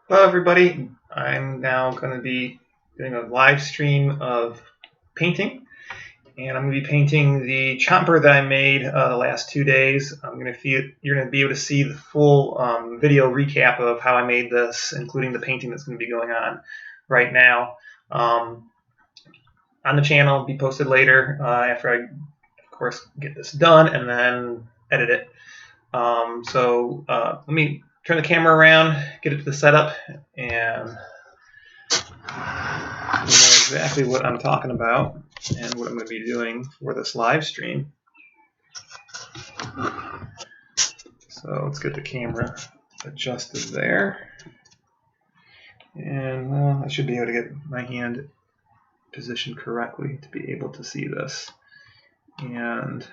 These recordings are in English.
Hello everybody, I'm now going to be doing a live stream of painting, and I'm going to be painting the chomper that I made the last 2 days. You're going to be able to see the full video recap of how I made this, including the painting that's going to be going on right now on the channel. Be posted later after I, of course, get this done and then edit it. Let me turn the camera around, get it to the setup, and you know exactly what I'm talking about and what I'm going to be doing for this live stream. So let's get the camera adjusted there. And I should be able to get my hand positioned correctly to be able to see this. And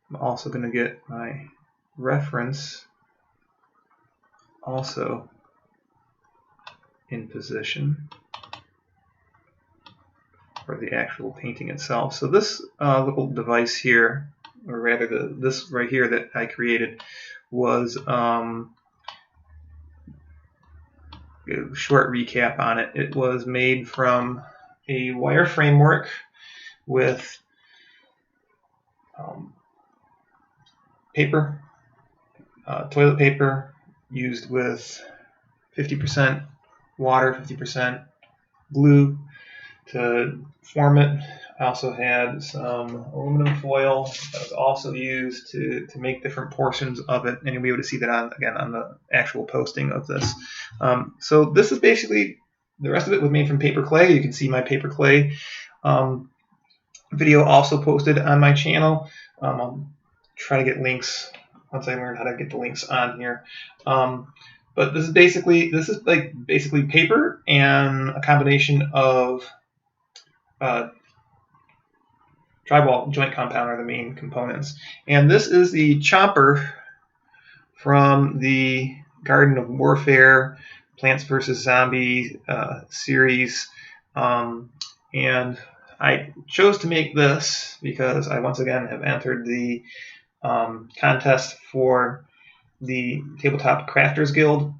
I'm also going to get my reference also in position for the actual painting itself. So this little device here, or rather this right here that I created, was a short recap on it. It was made from a wire framework with paper, toilet paper used with 50% water, 50% glue to form it. I also had some aluminum foil that was also used to make different portions of it, and you'll be able to see that on the actual posting of this. So this is basically, the rest of it was made from paper clay. You can see my paper clay video also posted on my channel. I'll try to get links once I learn how to get the links on here. But this is basically paper and a combination of drywall joint compound are the main components. And this is the chomper from the Garden of Warfare Plants vs. Zombies series. And I chose to make this because I once again have entered the contest for the Tabletop Crafters Guild,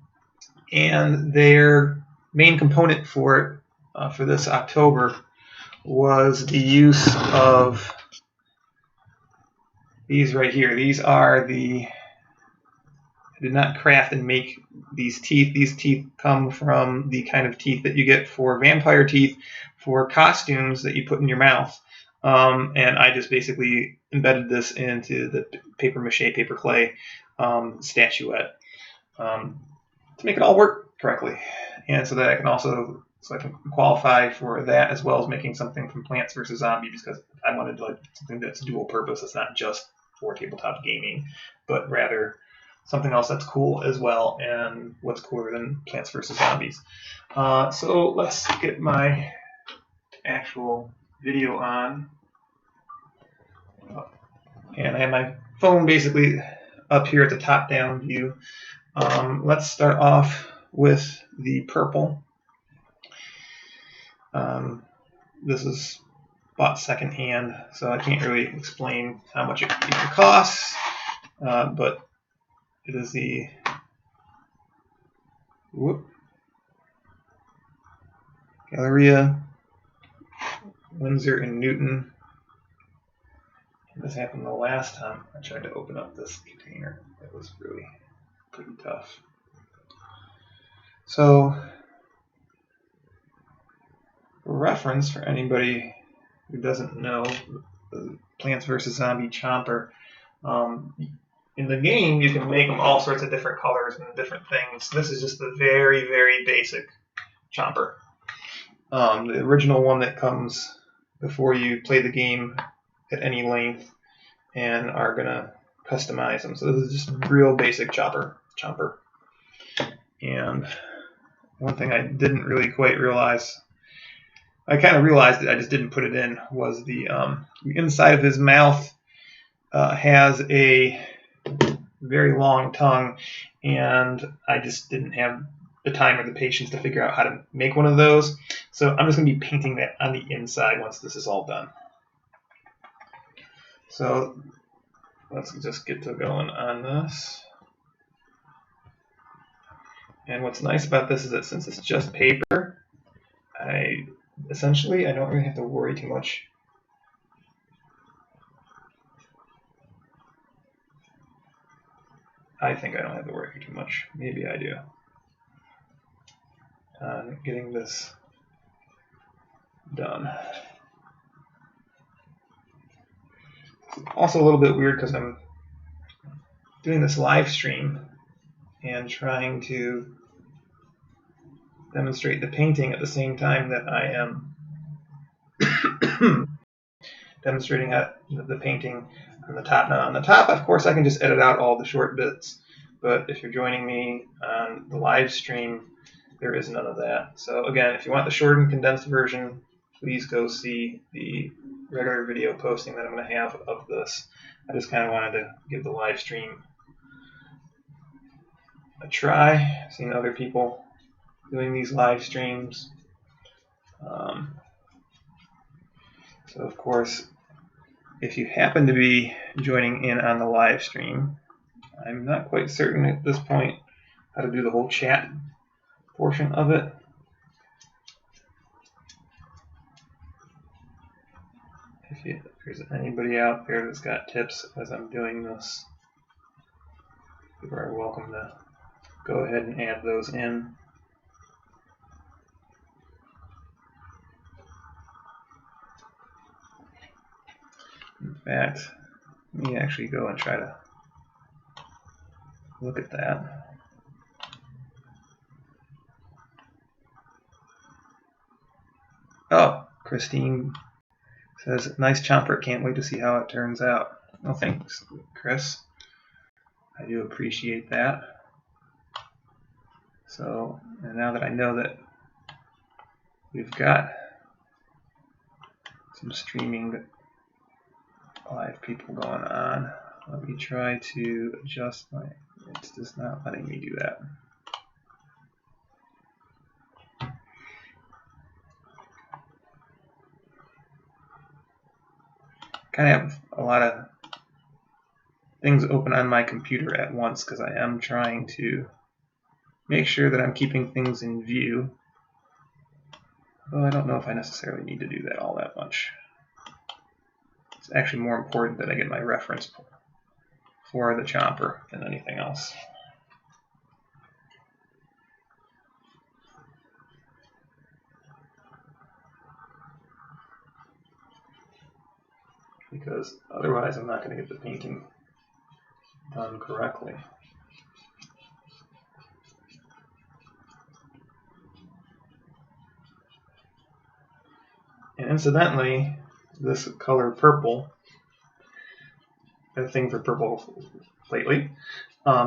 and their main component for this October was the use of these right here. These are I did not craft and make these teeth. These teeth come from the kind of teeth that you get for vampire teeth for costumes that you put in your mouth. And I just basically embedded this into the paper mache, paper clay statuette to make it all work correctly, and so that I can qualify for that, as well as making something from Plants vs. Zombies, because I wanted something that's dual purpose. It's not just for tabletop gaming, but rather something else that's cool as well. And what's cooler than Plants vs. Zombies? So let's get my actual video on. And I have my phone basically up here at the top-down view. Let's start off with the purple. This is bought secondhand, so I can't really explain how much it costs, but it is the Galleria, Windsor and Newton. This happened the last time I tried to open up this container. It was really pretty tough. So, for reference, for anybody who doesn't know, the Plants vs. Zombie Chomper, in the game you can make them all sorts of different colors and different things. This is just the very, very basic Chomper. The original one that comes before you play the game at any length and are going to customize them. So this is just a real basic Chomper. And one thing I didn't really quite realize, I kind of realized it, I just didn't put it in, was the inside of his mouth has a very long tongue, and I just didn't have the time or the patience to figure out how to make one of those. So I'm just going to be painting that on the inside once this is all done. So let's just get to going on this. And what's nice about this is that since it's just paper, I don't really have to worry too much. I think I don't have to worry too much. Maybe I do. Getting this done. Also a little bit weird because I'm doing this live stream and trying to demonstrate the painting at the same time that I am demonstrating the painting on the top. Now on the top, of course, I can just edit out all the short bits, but if you're joining me on the live stream, there is none of that. So again, if you want the shortened condensed version, please go see the regular video posting that I'm going to have of this. I just kind of wanted to give the live stream a try. I've seen other people doing these live streams. So of course, if you happen to be joining in on the live stream, I'm not quite certain at this point how to do the whole chat portion of it. If there's anybody out there that's got tips as I'm doing this, you are welcome to go ahead and add those in. In fact, let me actually go and try to look at that. Oh, Christine says, nice chomper, can't wait to see how it turns out. Well, thanks, Chris. I do appreciate that. So, and now that I know that we've got some streaming live people going on, let me try to adjust it's just not letting me do that. Kind of have a lot of things open on my computer at once because I am trying to make sure that I'm keeping things in view. Well, I don't know if I necessarily need to do that all that much. It's actually more important that I get my reference for the chomper than anything else. Because otherwise I'm not going to get the painting done correctly. And incidentally, this color purple, a thing for purple lately,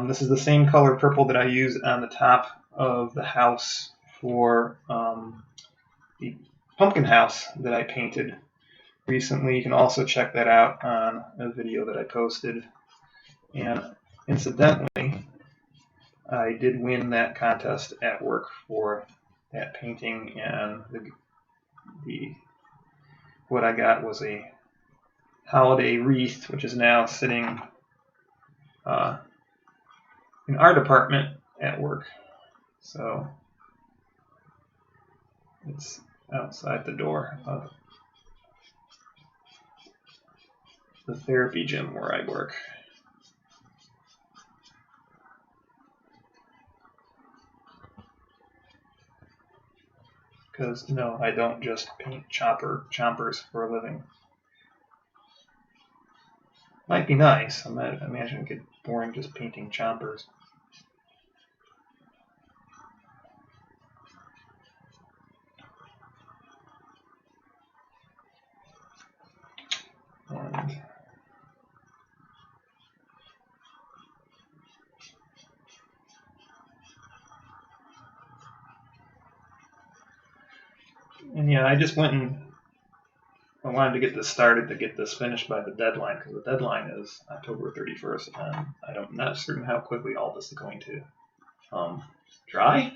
this is the same color purple that I use on the top of the house for the pumpkin house that I painted recently. You can also check that out on a video that I posted. And incidentally, I did win that contest at work for that painting, and what I got was a holiday wreath, which is now sitting in our department at work. So it's outside the door of the therapy gym where I work. Because no, I don't just paint chompers for a living. Might be nice. I imagine it get boring just painting chompers. And yeah, I just went and I wanted to get this started to get this finished by the deadline, because the deadline is October 31st, and I'm not certain how quickly all this is going to dry.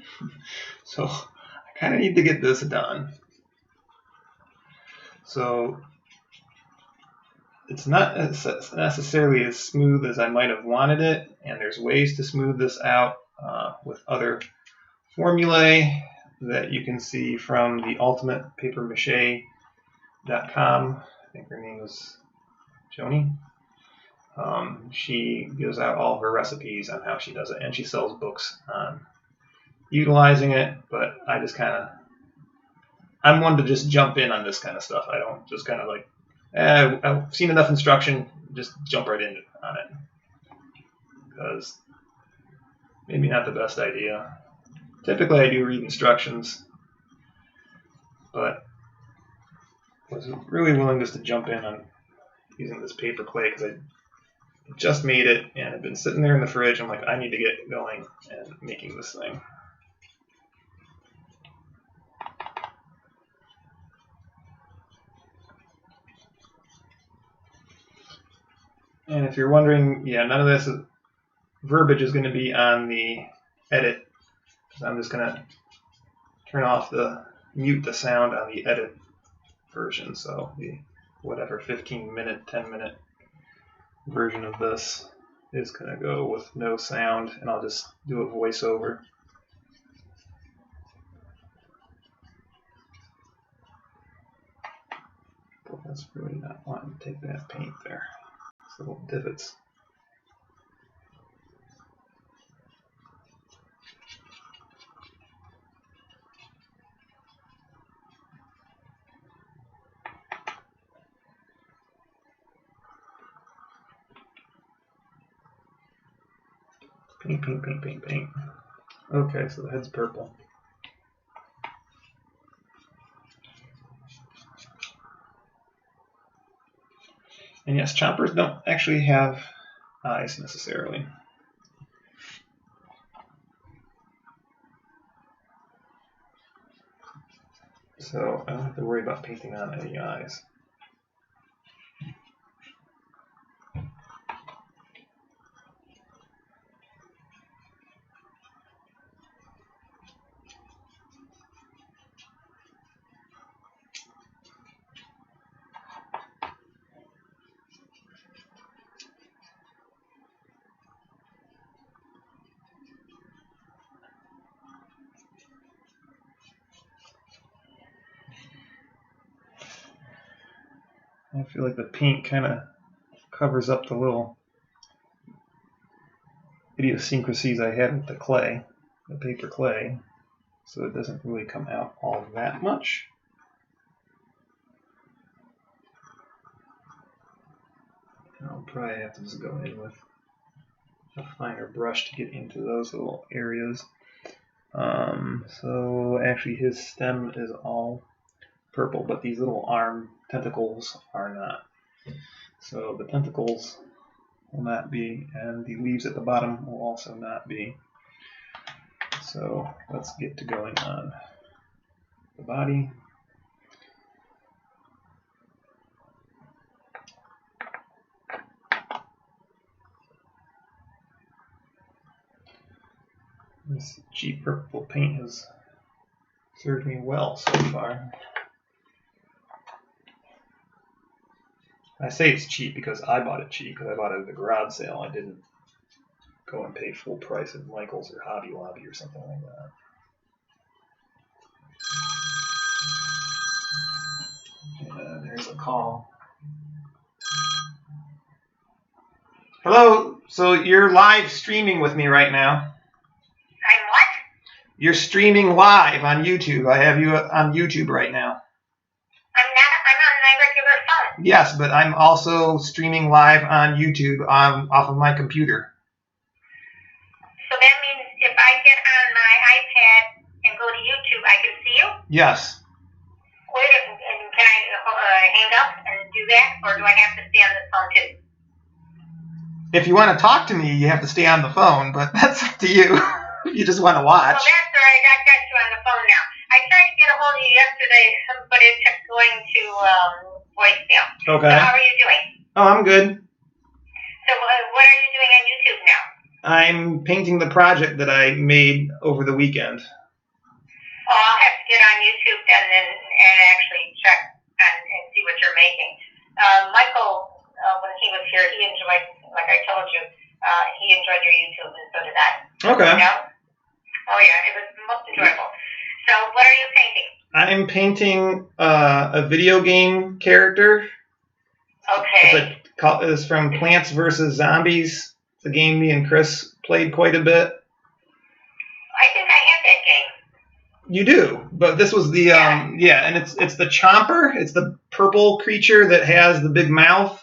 So I kind of need to get this done. So it's not necessarily as smooth as I might have wanted it, and there's ways to smooth this out with other formulae that you can see from the ultimatepapermache.com. I think her name is Joni. She gives out all her recipes on how she does it, and she sells books on utilizing it, but I just I'm one to just jump in on this kind of stuff. I don't just kind of like, I've seen enough instruction, just jump right in on it. Because maybe not the best idea. Typically I do read instructions, but I was really willing just to jump in on using this paper clay because I just made it and I've been sitting there in the fridge. I'm like, I need to get going and making this thing. And if you're wondering, yeah, none of this verbiage is going to be on the edit. So I'm just going to mute the sound on the edit version. So the whatever 15-minute, 10-minute version of this is going to go with no sound, and I'll just do a voiceover. But that's really not wanting to take that paint there. These little divots. Paint, paint, paint, paint, paint. Okay, so the head's purple. And yes, chompers don't actually have eyes necessarily. So I don't have to worry about painting on any eyes. I feel like the paint kind of covers up the little idiosyncrasies I had with the clay, the paper clay, so it doesn't really come out all that much. I'll probably have to just go in with a finer brush to get into those little areas. So actually his stem is all purple, but these little arm tentacles are not. So the tentacles will not be, and the leaves at the bottom will also not be. So let's get to going on the body. This cheap purple paint has served me well so far. I say it's cheap because I bought it cheap, because I bought it at a garage sale. I didn't go and pay full price at Michael's or Hobby Lobby or something like that. And there's a call. Hello, so you're live streaming with me right now. I'm what? You're streaming live on YouTube. I have you on YouTube right now. I'm on my regular phone. Yes, but I'm also streaming live on YouTube off of my computer. So that means if I get on my iPad and go to YouTube, I can see you? Yes. Wait, and can I hang up and do that, or do I have to stay on this phone too? If you want to talk to me, you have to stay on the phone, but that's up to you. If you just want to watch. Well, that's all right. I've got you on the phone now. I tried to get a hold of you yesterday, but it kept going to voicemail. Okay. So how are you doing? Oh, I'm good. So what are you doing on YouTube now? I'm painting the project that I made over the weekend. Oh, I'll have to get on YouTube then and actually check and see what you're making. Michael, when he was here, he enjoyed, like I told you, he enjoyed your YouTube, and so did I. Okay. You know? Oh yeah, it was most enjoyable. So what are you painting? I'm painting a video game character. Okay. It's from Plants vs. Zombies. It's a game me and Chris played quite a bit. I think I have that game. You do, but this was the and it's the Chomper. It's the purple creature that has the big mouth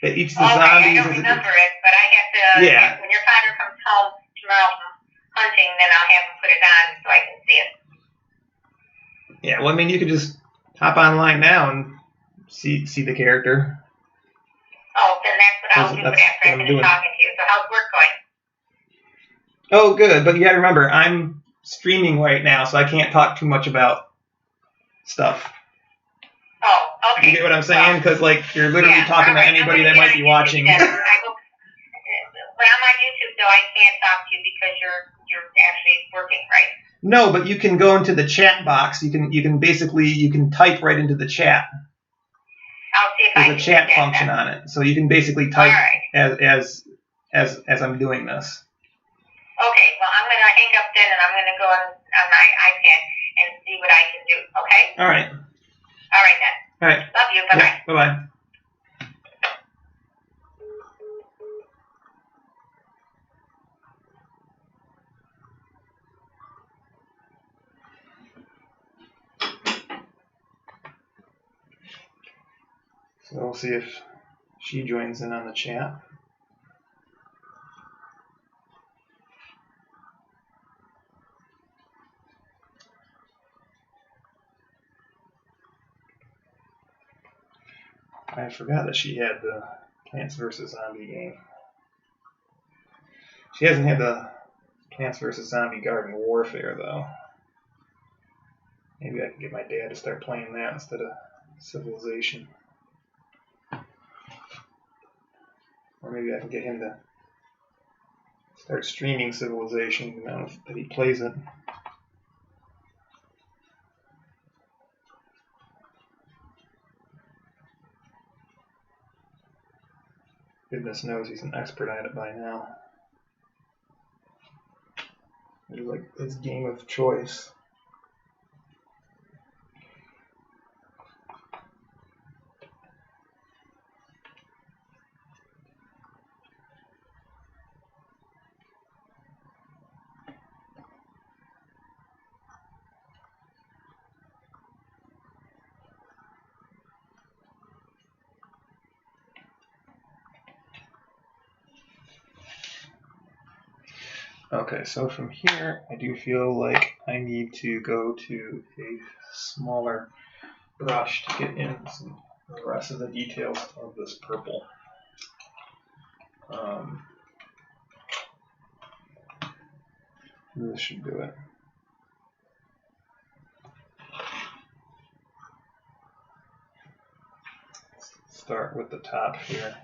that eats the zombies. I don't remember it, but I have to. Yeah. When your father comes home tomorrow from hunting, then I'll have him put it on so I can see it. Yeah, well, I mean, you could just hop online now and see the character. Oh, then that's what I'll do after I finish talking to you. So how's work going? Oh, good, but you got to remember, I'm streaming right now, so I can't talk too much about stuff. Oh, okay. You get what I'm saying? Because you're literally talking to anybody that might be watching. When I'm on YouTube, though, I can't talk to you because you're actually working, right? No, but you can go into the chat box. You can type right into the chat. I'll see if I can. There's a chat function on it, so you can basically type as I'm doing this. Okay, well, I'm going to hang up then, and I'm going to go on my iPad and see what I can do, okay? All right. All right, then. All right. Love you. Bye-bye. Yeah, bye-bye. So we'll see if she joins in on the chat. I forgot that she had the Plants vs. Zombie game. She hasn't had the Plants vs. Zombie Garden Warfare, though. Maybe I can get my dad to start playing that instead of Civilization. Or maybe I can get him to start streaming Civilization now that he plays it. Goodness knows he's an expert at it by now. It's like his game of choice. Okay, so from here, I do feel like I need to go to a smaller brush to get in the rest of the details of this purple. This should do it. Let's start with the top here.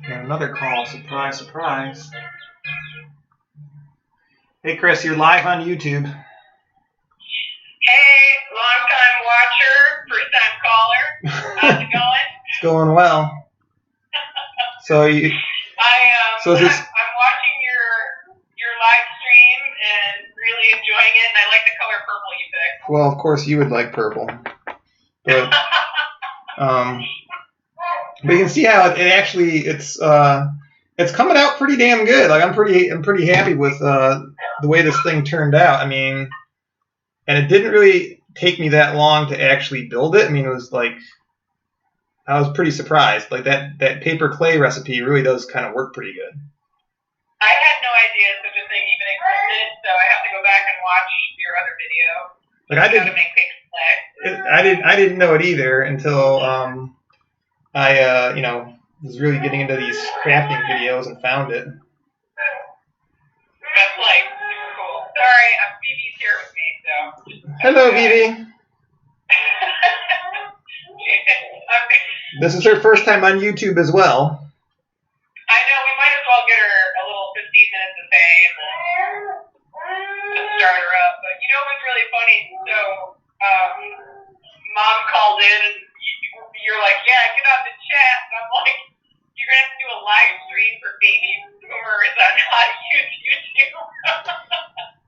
And another call, surprise, surprise. Hey Chris, you're live on YouTube. Hey, long-time watcher, first-time caller. How's it going? It's going well. So you. I'm watching your live stream, really enjoying it, and I like the color purple you picked. Well, of course you would like purple. But, but you can see how it actually it's coming out pretty damn good. Like I'm pretty happy with the way this thing turned out. I mean, and it didn't really take me that long to actually build it. I mean, it was like I was pretty surprised. Like that paper clay recipe really does kind of work pretty good. I had no idea such a thing even existed, so I have to go back and watch your other video. Like I didn't. How to make paper clay. I didn't know it either until I was really getting into these crafting videos and found it. That's like super cool. Sorry, Phoebe's here with me, so. Hello, Phoebe. This is her first time on YouTube as well. I know, we might as well get her a little 15 minutes of fame to start her up. But you know what's really funny? So, Mom called in and you're like, yeah, get on the chat. And I'm like, you're going to have to do a live stream for baby boomers on how to use YouTube.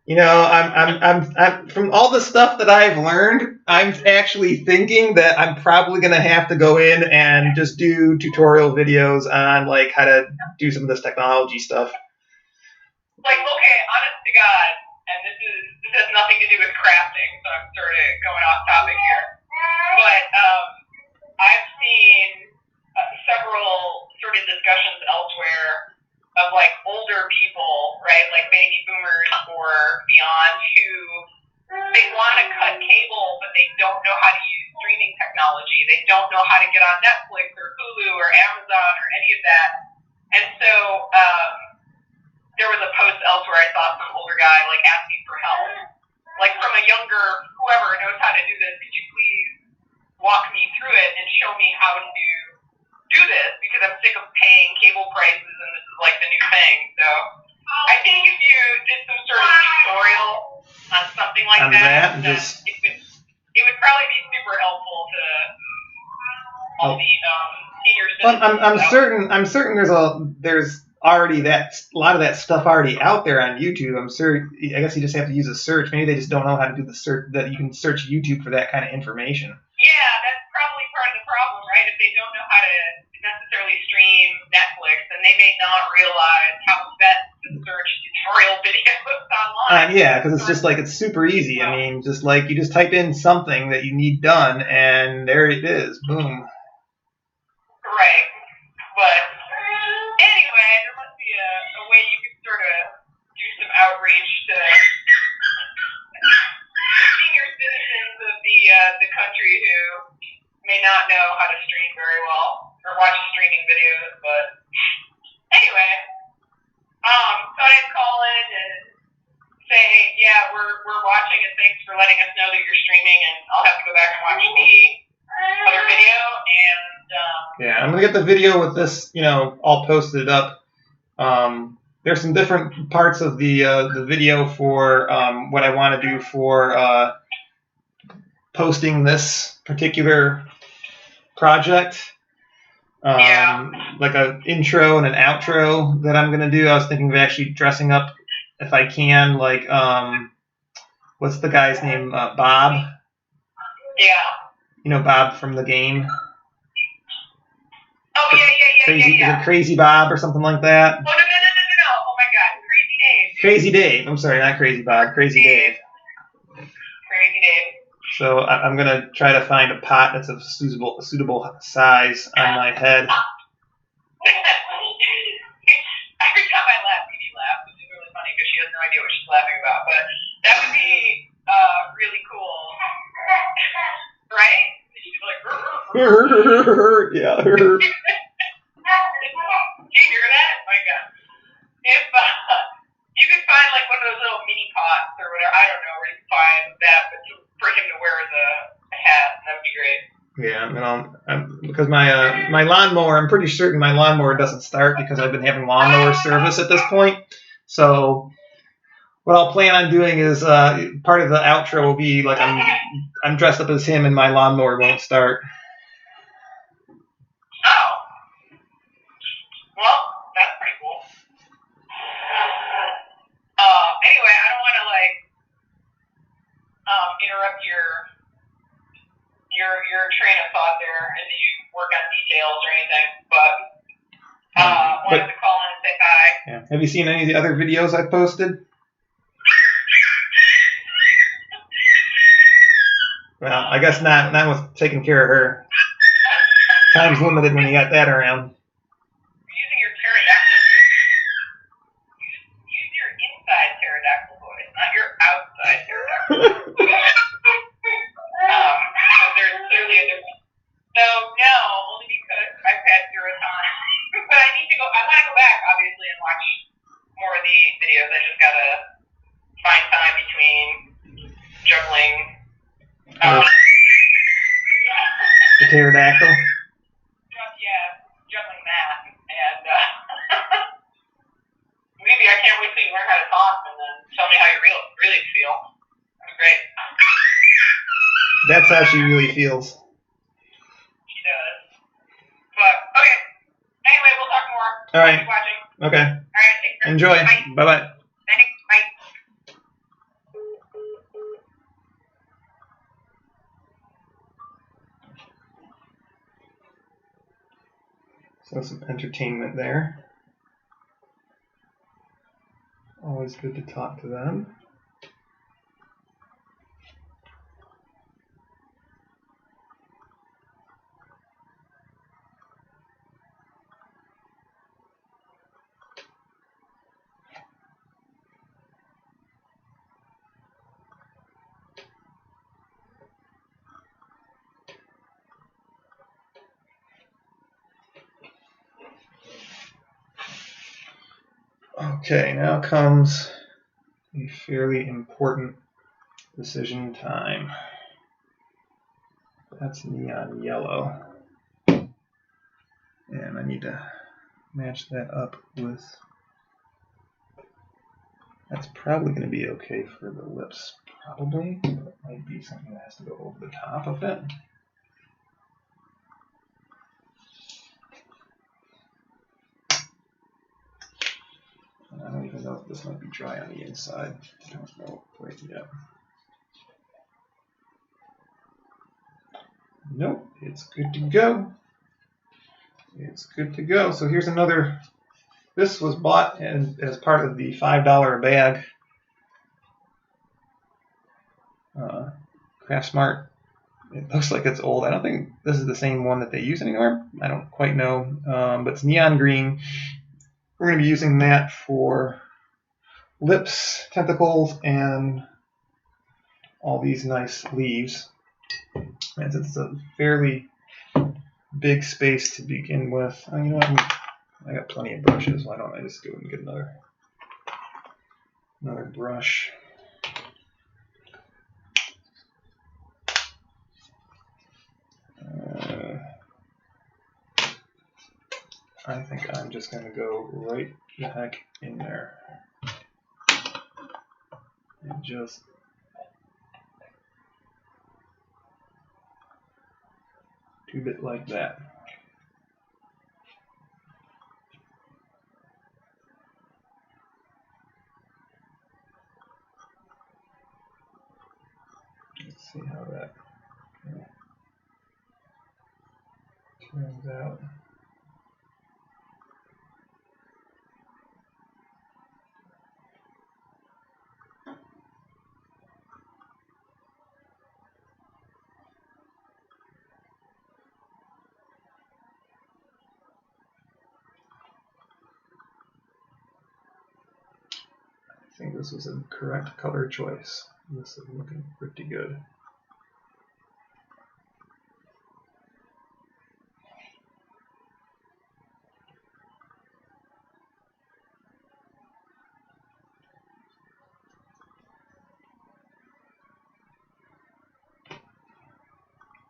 You know, I'm from all the stuff that I've learned, I'm actually thinking that I'm probably going to have to go in and just do tutorial videos on like how to do some of this technology stuff. Like, okay, honest to God, and this has nothing to do with crafting, so I'm sort of going off topic here. But I've seen several sort of discussions elsewhere of like older people, right, like baby boomers or beyond, who they want to cut cable, but they don't know how to use streaming technology. They don't know how to get on Netflix or Hulu or Amazon or any of that. And so there was a post elsewhere I saw some older guy like asking for help, like from a younger whoever knows how to do this. Could you please walk me through it and show me how to do this, because I'm sick of paying cable prices and this is like the new thing. So I think if you did some sort of tutorial on something like that, it would probably be super helpful to all the senior citizens. I'm certain there's already a lot of that stuff already out there on YouTube. I'm sure. I guess you just have to use a search. Maybe they just don't know how to do the search, that you can search YouTube for that kind of information. Yeah, that's probably part of the problem, right? If they don't know how to necessarily stream Netflix, then they may not realize how best to search tutorial videos online. Yeah, because it's just like it's super easy. I mean, just like you just type in something that you need done, and there it is. Boom. Right. But anyway, there must be a way you can sort of do some outreach to senior citizens of the country who may not know how to stream very well or watch streaming videos. But anyway, thought I'd call in and say, yeah, we're watching, and thanks for letting us know that you're streaming, and I'll have to go back and watch the other video. And yeah, I'm gonna get the video with this, all posted up. There's some different parts of the video for what I want to do for posting this particular project. Like an intro and an outro that I'm gonna do. I was thinking of actually dressing up, if I can, like what's the guy's name? Bob. Yeah. Bob from the game. Oh yeah. Is it Crazy Bob or something like that? Oh no! Oh my God, Crazy Dave. Crazy Dave. I'm sorry, not Crazy Bob. Crazy Dave. Crazy Dave. So I'm gonna try to find a pot that's of suitable size on my head. Every time I laugh, Phoebe laughs, which is really funny because she has no idea what she's laughing about. But that would be really cool, right? She'd be like, yeah. Do you hear that? Oh my God. If you could find like one of those little mini pots or whatever, I don't know where you can find that, but for him to wear the hat, that would be great. Yeah, and because my lawnmower, I'm pretty certain my lawnmower doesn't start because I've been having lawnmower service at this point. So what I'll plan on doing is part of the outro will be like I'm dressed up as him and my lawnmower won't start. Oh. Well, that's pretty cool. Anyway, I don't want to Have you seen any of the other videos I posted? Well, I guess not with taking care of her. Time's limited when you got that around. You're using your pterodactyl voice. Use your inside pterodactyl voice, not your outside pterodactyl voice. There's clearly a difference. So, no, only because I've had zero time. But I need to go. I want to go back, obviously, and watch more of the videos. I just gotta find time between juggling. The pterodactyl. Yeah, juggling that, and maybe I can't wait till you learn how to talk, and then tell me how you really feel. That'd be great. That's how she really feels. She does. But okay. Anyway, we'll talk more. All right. Keep watching. Okay. All right. Take care. Enjoy. Bye. Bye. Thanks. Bye. So some entertainment there. Always good to talk to them. Okay, now comes a fairly important decision time. That's neon yellow. And I need to match that up with... That's probably going to be okay for the lips, probably. But it might be something that has to go over the top of it. I don't even know if this might be dry on the inside. I don't know quite yet. Nope, it's good to go. It's good to go. So here's another. This was bought as part of the $5 a bag Craft Smart. It looks like it's old. I don't think this is the same one that they use anymore. I don't quite know, but it's neon green. We're going to be using that for lips, tentacles, and all these nice leaves. And since it's a fairly big space to begin with, you know what? I got plenty of brushes. Why don't I just go and get another brush? I think I'm just going to go right the heck in there and just tube it like that. Let's see how that turns out. I think this was a correct color choice. This is looking pretty good.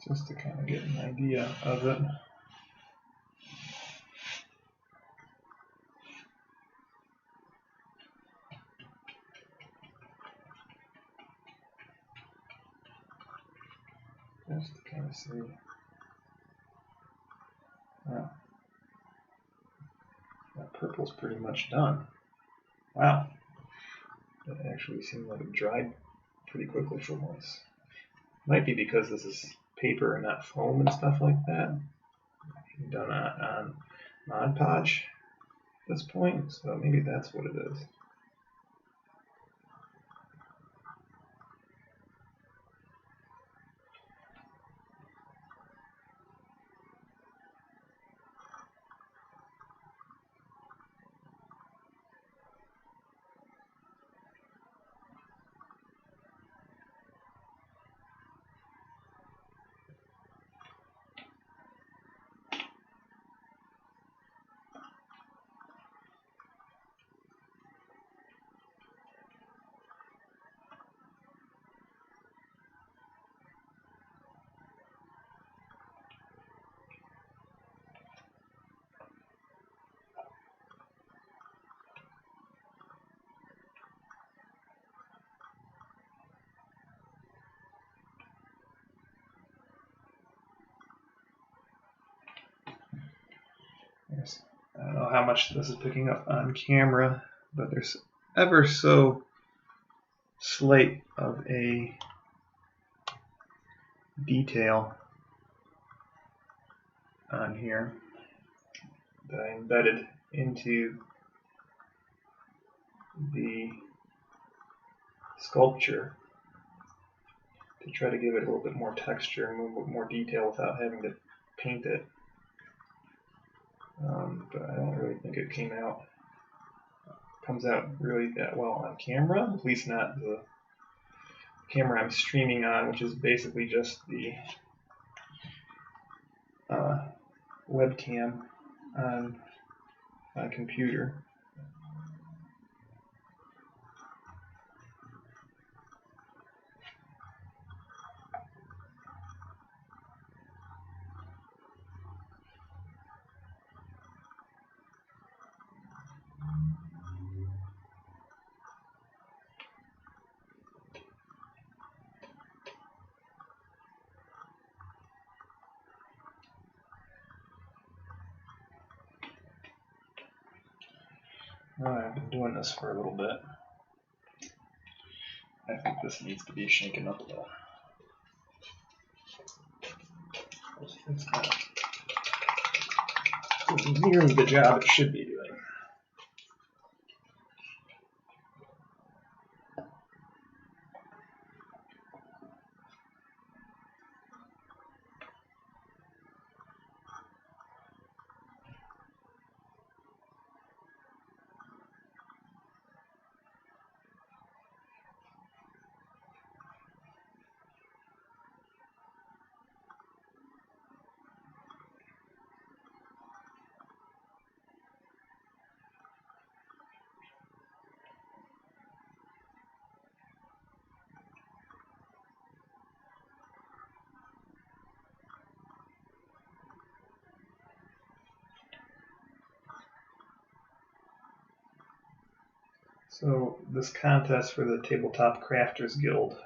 Just to kind of get an idea of it. Just to kind of see. Wow. That purple's pretty much done. Wow. That actually seemed like it dried pretty quickly for once. Might be because this is paper and not foam and stuff like that. Done on Mod Podge. this point, so maybe that's what it is. I don't know how much this is picking up on camera, but there's ever so slight of a detail on here that I embedded into the sculpture to try to give it a little bit more texture and a little bit more detail without having to paint it. But I don't really think it comes out really that well on camera, at least not the camera I'm streaming on, which is basically just the webcam on my computer. I've been doing this for a little bit. I think this needs to be shaken up a little. It's kind of nearly the job it should be doing. So this contest for the Tabletop Crafters Guild,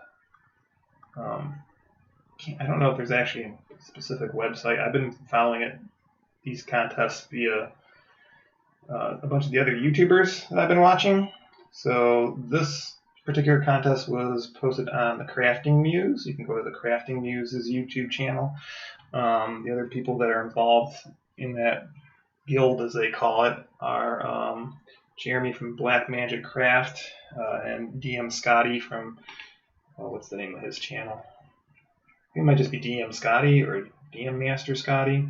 I don't know if there's actually a specific website. I've been following these contests via a bunch of the other YouTubers that I've been watching. So this particular contest was posted on the Crafting Muse. You can go to the Crafting Muse's YouTube channel. The other people that are involved in that guild, as they call it, are Jeremy from Black Magic Craft and DM Scotty from, what's the name of his channel? It might just be DM Scotty or DM Master Scotty.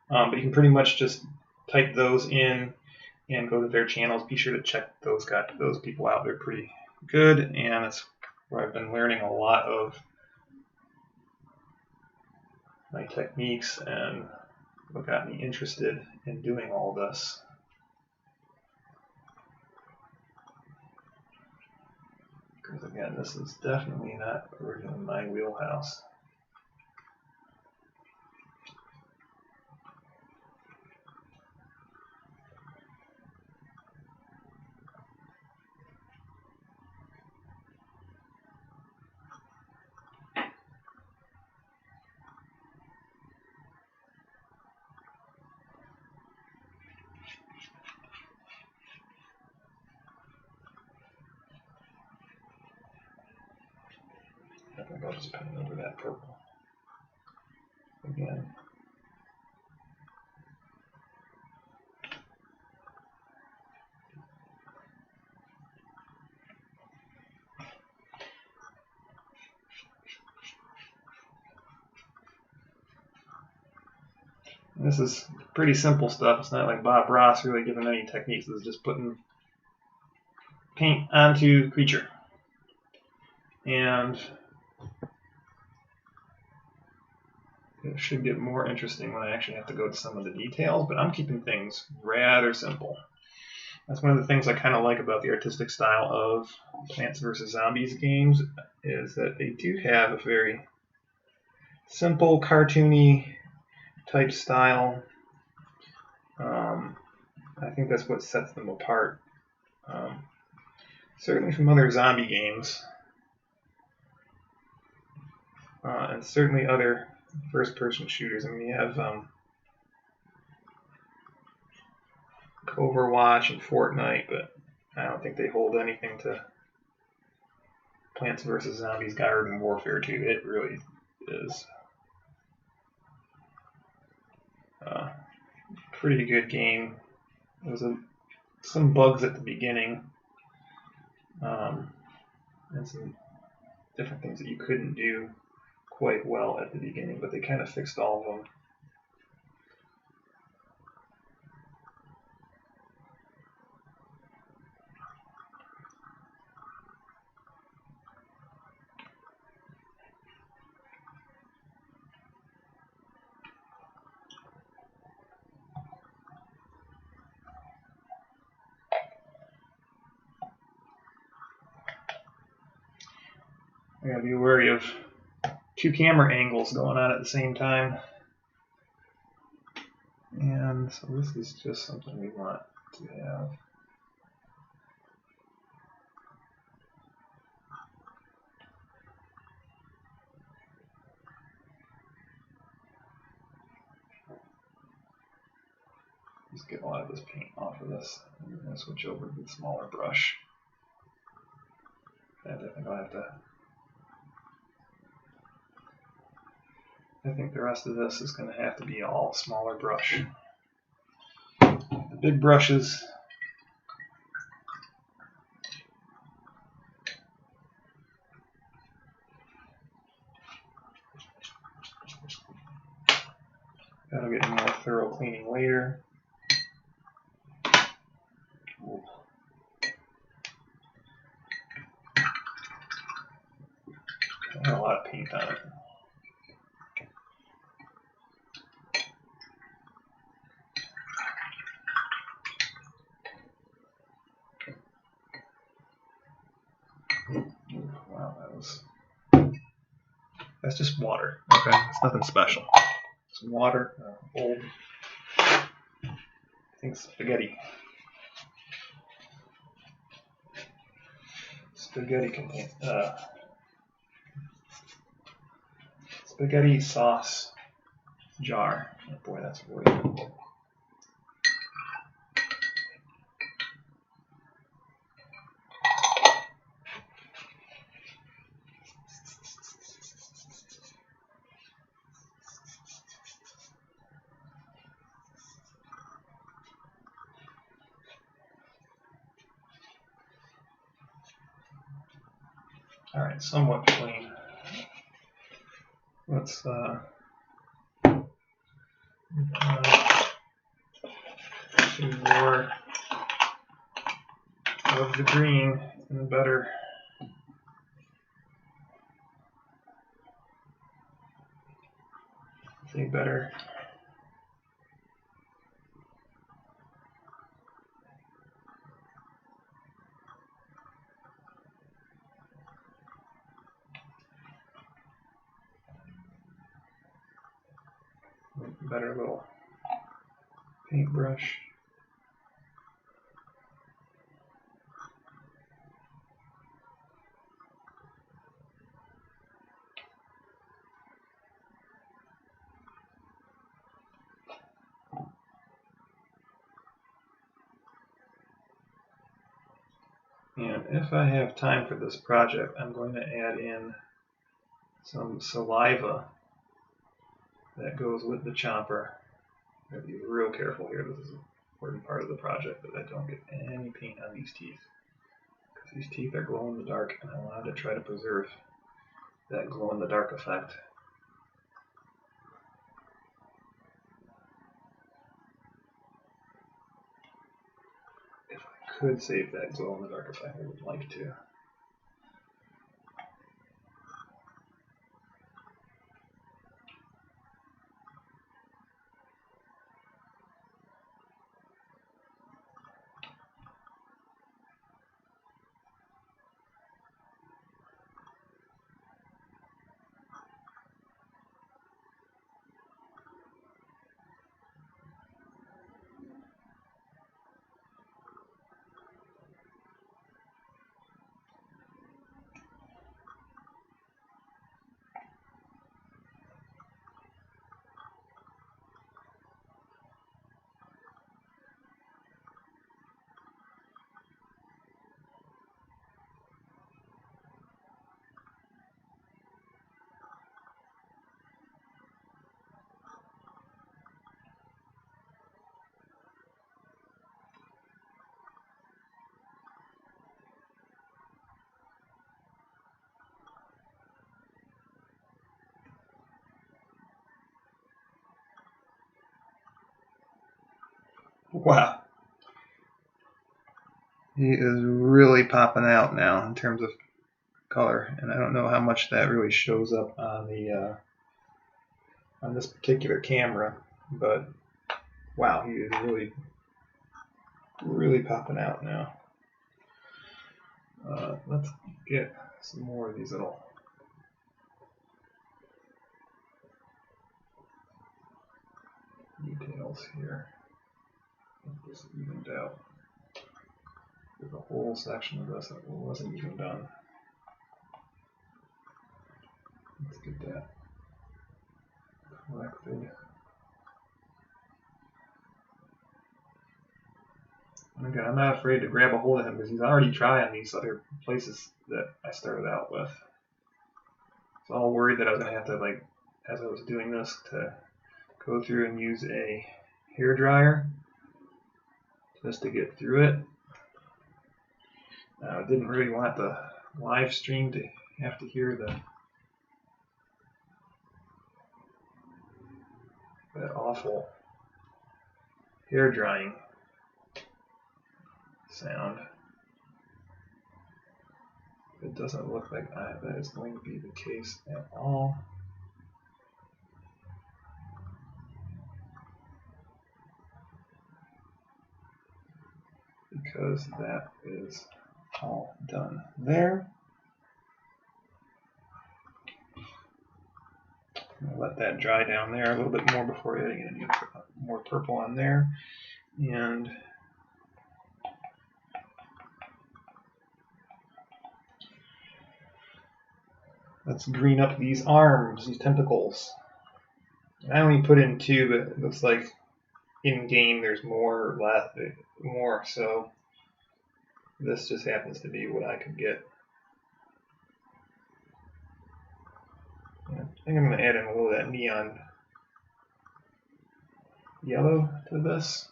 But you can pretty much just type those in and go to their channels. Be sure to check those people out. They're pretty good, and that's where I've been learning a lot of my techniques and what got me interested in doing all this. Because again, this is definitely not originally my wheelhouse. I think I'll just paint over that purple again. This is pretty simple stuff. It's not like Bob Ross really giving any techniques. This is just putting paint onto creature. And it should get more interesting when I actually have to go to some of the details, but I'm keeping things rather simple. That's one of the things I kind of like about the artistic style of Plants vs. Zombies games, is that they do have a very simple, cartoony type style. I think that's what sets them apart. Certainly from other zombie games, and certainly other first-person shooters. I mean, you have Overwatch and Fortnite, but I don't think they hold anything to Plants vs. Zombies Garden Warfare 2. It really is a pretty good game. There was some bugs at the beginning, and some different things that you couldn't do quite well at the beginning, but they kind of fixed all of them. I gotta be wary of two camera angles going on at the same time. And so this is just something we want to have. Just get a lot of this paint off of this. I'm going to switch over to the smaller brush. And I think I'll have to. I think the rest of this is going to have to be all smaller brush. The big brushes that'll get more thorough cleaning later. Ooh. I got a lot of paint on it. Wow, that's just water. Okay, it's nothing special. Some water, old, I think spaghetti. Spaghetti sauce jar. Oh boy, that's really good. All right, somewhat clean. Let's do more of the green and better. Better. Better little paintbrush. And if I have time for this project, I'm going to add in some saliva that goes with the chomper. I'm going to be real careful here. This is an important part of the project, that I don't get any paint on these teeth, because these teeth are glow in the dark, and I wanted to try to preserve that glow in the dark effect. could save that glow in the dark if I would like to. Wow. He is really popping out now in terms of color, and I don't know how much that really shows up on the on this particular camera, but wow, he is really popping out now. Let's get some more of these little details here. Get this evened out. There's a whole section of this that wasn't even done. Let's get that corrected. And again, I'm not afraid to grab a hold of him because he's already dry on these other places that I started out with. So I was all worried that I was going to have to, like, as I was doing this, to go through and use a hair dryer just to get through it. I didn't really want the live stream to have to hear that awful hair drying sound. It doesn't look like that is going to be the case at all. Because that is all done there. I'm going to let that dry down there a little bit more before adding any more purple on there. And let's green up these arms, these tentacles. I only put in 2, but it looks like in game there's more, so this just happens to be what I could get. I think I'm going to add in a little of that neon yellow to this.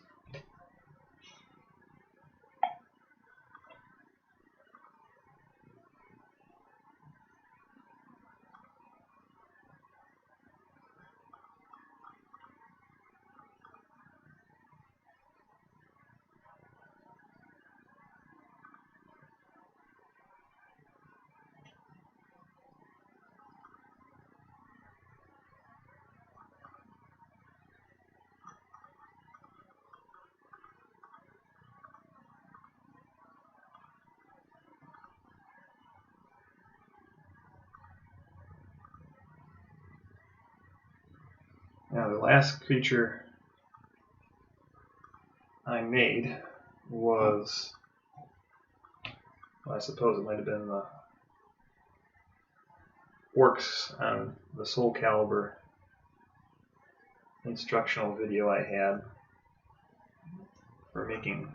Now the last creature I made was, well, I suppose it might have been the orcs on the Soul Calibur instructional video I had for making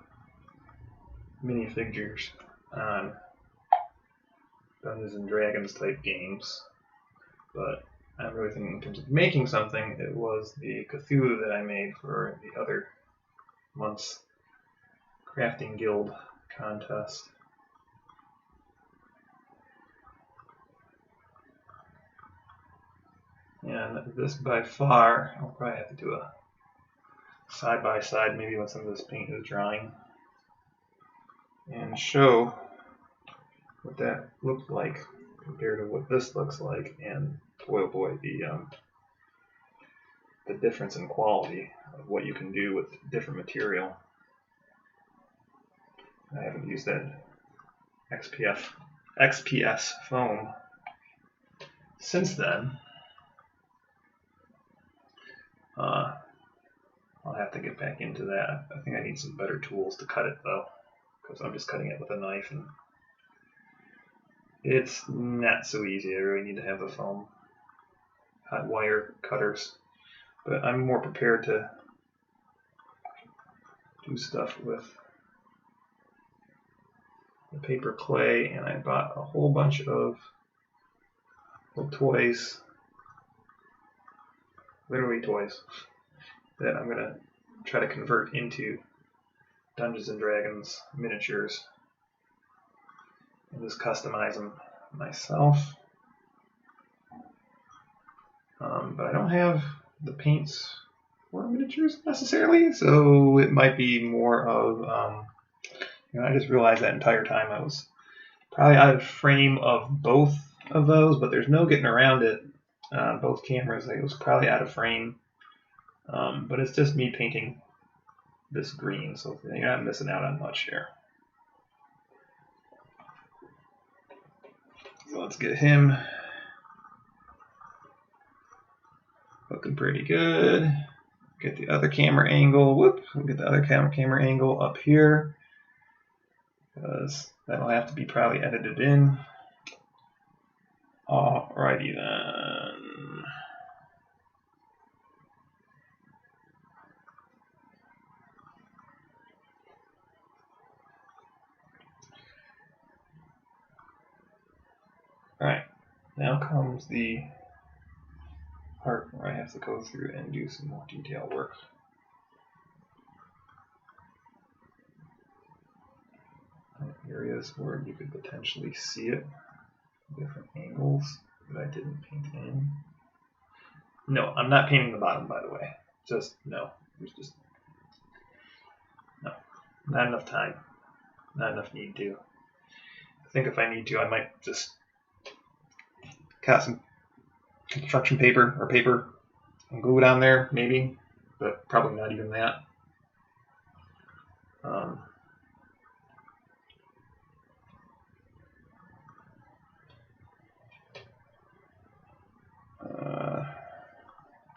minifigures on Dungeons and Dragons type games. But I'm really thinking in terms of making something, it was the Cthulhu that I made for the other month's Crafting Guild contest. And this by far, I'll probably have to do a side by side maybe when some of this paint is drying. and show what that looked like compared to what this looks like, and boy oh boy, the difference in quality of what you can do with different material. I haven't used that XPS foam since then. I'll have to get back into that. I think I need some better tools to cut it though, because I'm just cutting it with a knife and it's not so easy. I really need to have the foam hot wire cutters, but I'm more prepared to do stuff with the paper clay, and I bought a whole bunch of little toys, literally toys, that I'm going to try to convert into Dungeons and Dragons miniatures and just customize them myself. But I don't have the paints for miniatures necessarily, so it might be more of, I just realized that entire time I was probably out of frame of both of those, but there's no getting around it. Both cameras, I was probably out of frame, but it's just me painting this green, so you're not missing out on much here. So let's get him looking pretty good. Get the other camera angle. Whoop! We'll get the other camera angle up here, because that'll have to be probably edited in. Alrighty then. Alright, now comes the part where I have to go through and do some more detail work. Areas where you could potentially see it, different angles that I didn't paint in. No, I'm not painting the bottom, by the way. Just, no. There's just, no. Not enough time. Not enough need to. I think if I need to, I might just cut some construction paper or paper and glue it on there, maybe, but probably not even that.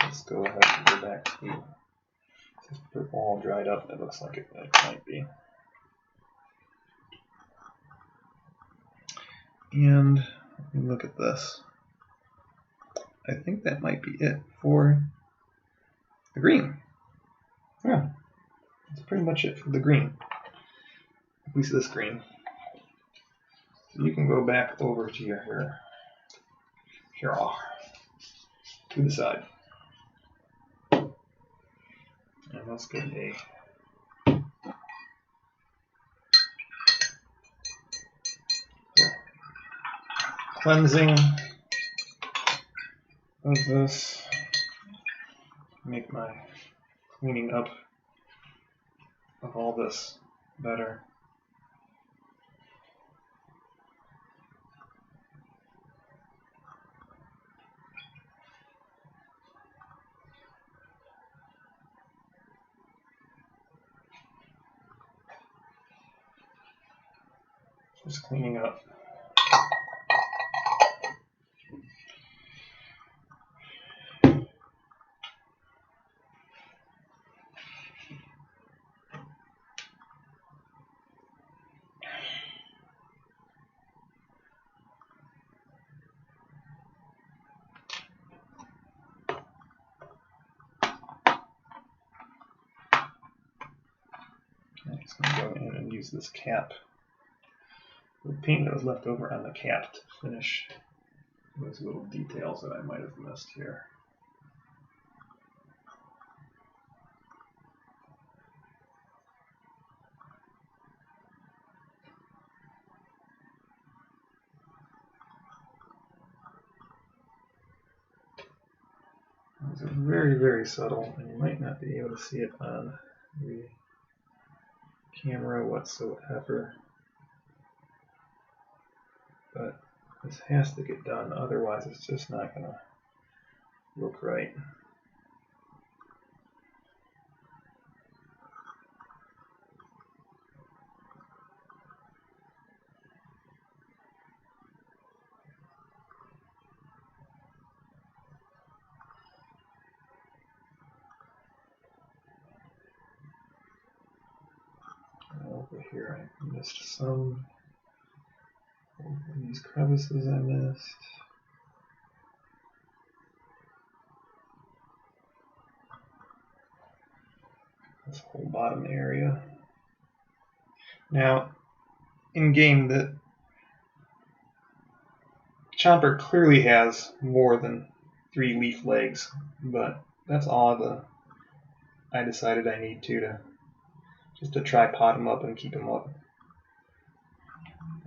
Let's go ahead and go back to this purple all dried up. It looks like it might be. And let me look at this. I think that might be it for the green. Yeah, that's pretty much it for the green. At least this green. So you can go back over to your hair. Here, to the side. And let's get a cleansing of this. Make my cleaning up of all this better. Just cleaning up. I'm just going to go in and use this cap. The paint that was left over on the cap to finish those little details that I might have missed here. These are very, very subtle, and you might not be able to see it on the camera whatsoever. but this has to get done, otherwise it's just not going to look right. Over here I missed some. Over these crevices I missed. This whole bottom area. Now, in game, the Chomper clearly has more than 3 leaf legs, but that's all I decided I need to just to tripod him up and keep him up.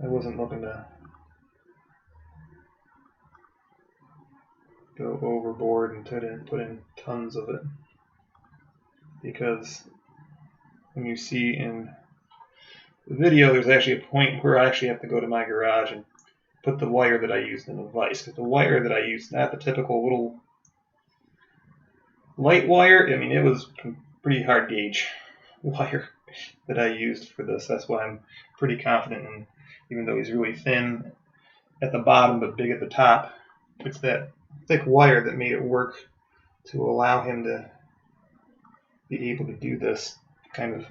I wasn't looking to go overboard and put in tons of it, because when you see in the video, there's actually a point where I actually have to go to my garage and put the wire that I used in the vise, because the wire that I used, not the typical little light wire. I mean, it was pretty hard gauge wire that I used for this. That's why I'm pretty confident in, even though he's really thin at the bottom but big at the top, it's that thick wire that made it work to allow him to be able to do this kind of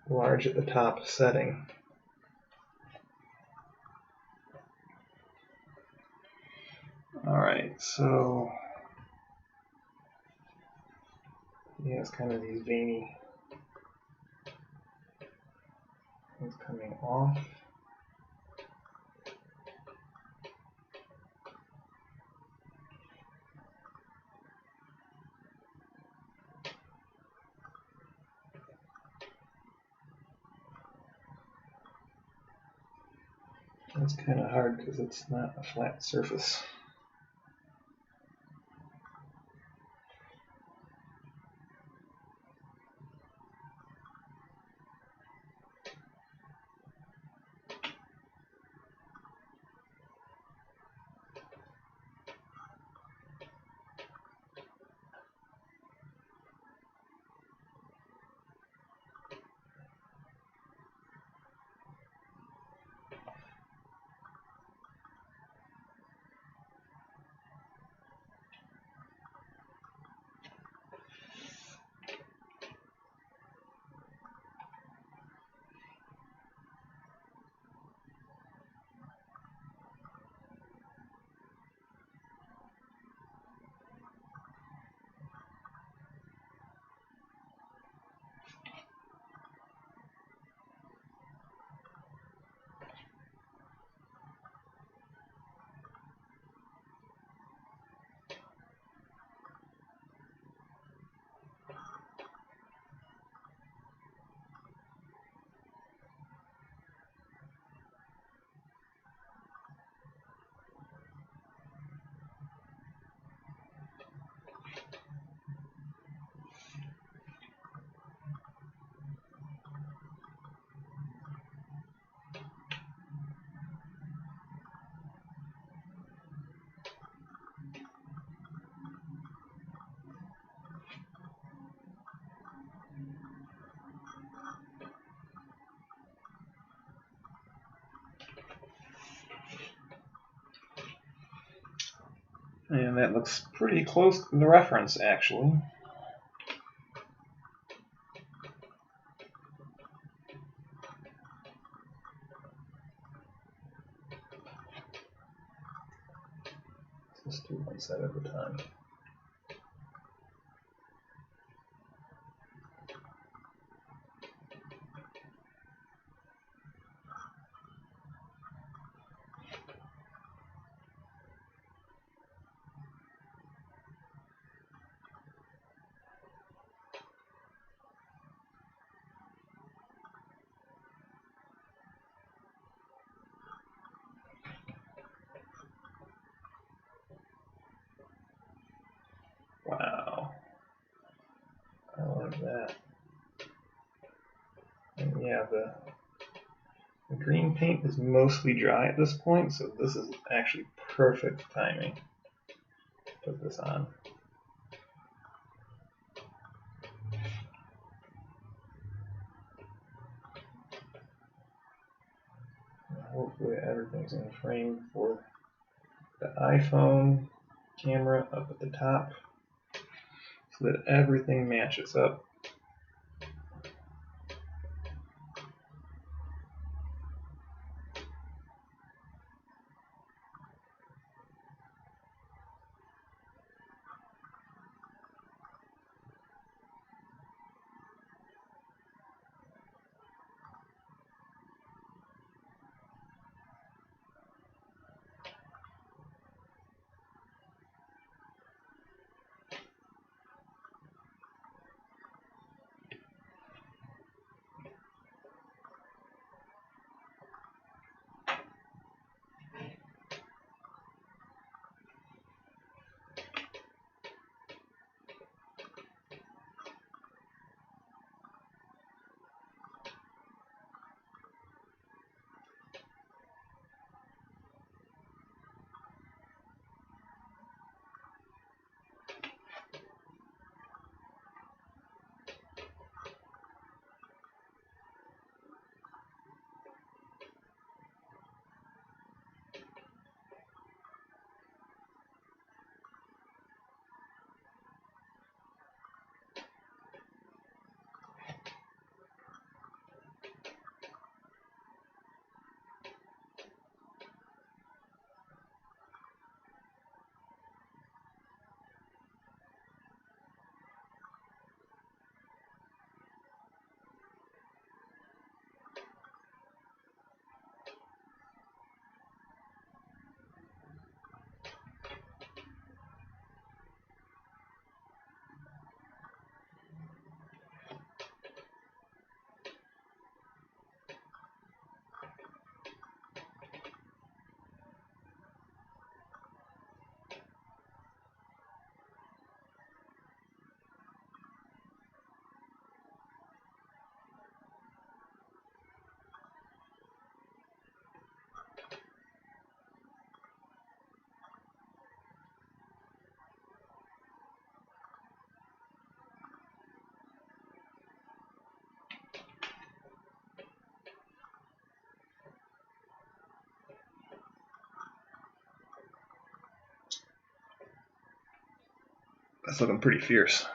large at the top setting. Alright, so he has kind of these veiny things coming off. It's kind of hard because it's not a flat surface. And that looks pretty close to the reference, actually. Let's do one side at a time. Wow, I like that. And yeah, the The green paint is mostly dry at this point, so this is actually perfect timing to put this on. Hopefully everything's in frame for the iPhone camera up at the top so that everything matches up. That's looking pretty fierce.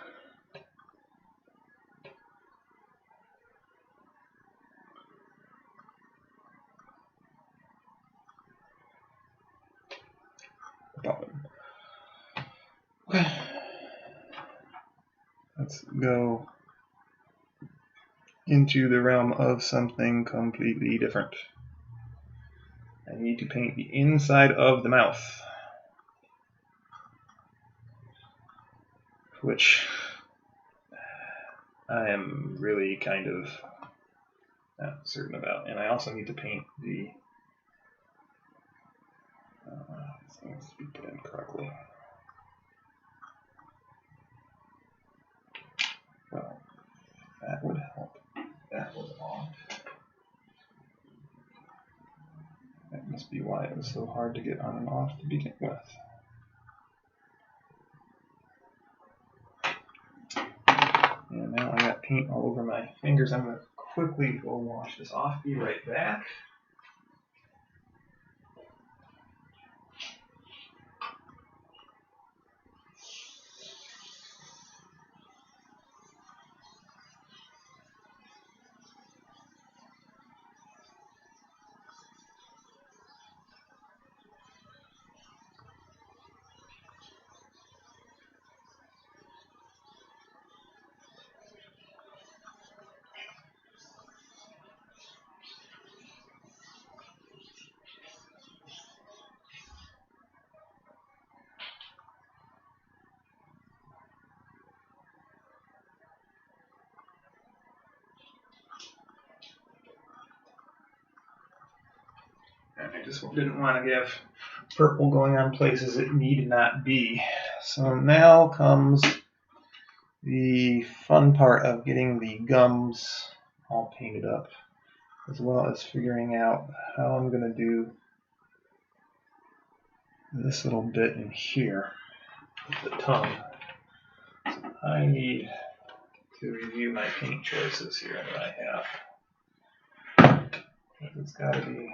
Okay. Let's go into the realm of something completely different. I need to paint the inside of the mouth, which I am really kind of not certain about. And I also need to paint the this needs to be put in correctly. Well, that would help. That was off. That must be why it was so hard to get on and off to begin with. And now I got paint all over my fingers. I'm going to quickly go wash this off. Be right back. I just didn't want to have purple going on places it need not be. So now comes the fun part of getting the gums all painted up. as well as figuring out how I'm going to do this little bit in here with the tongue. So I need to review my paint choices here that I have. It's got to be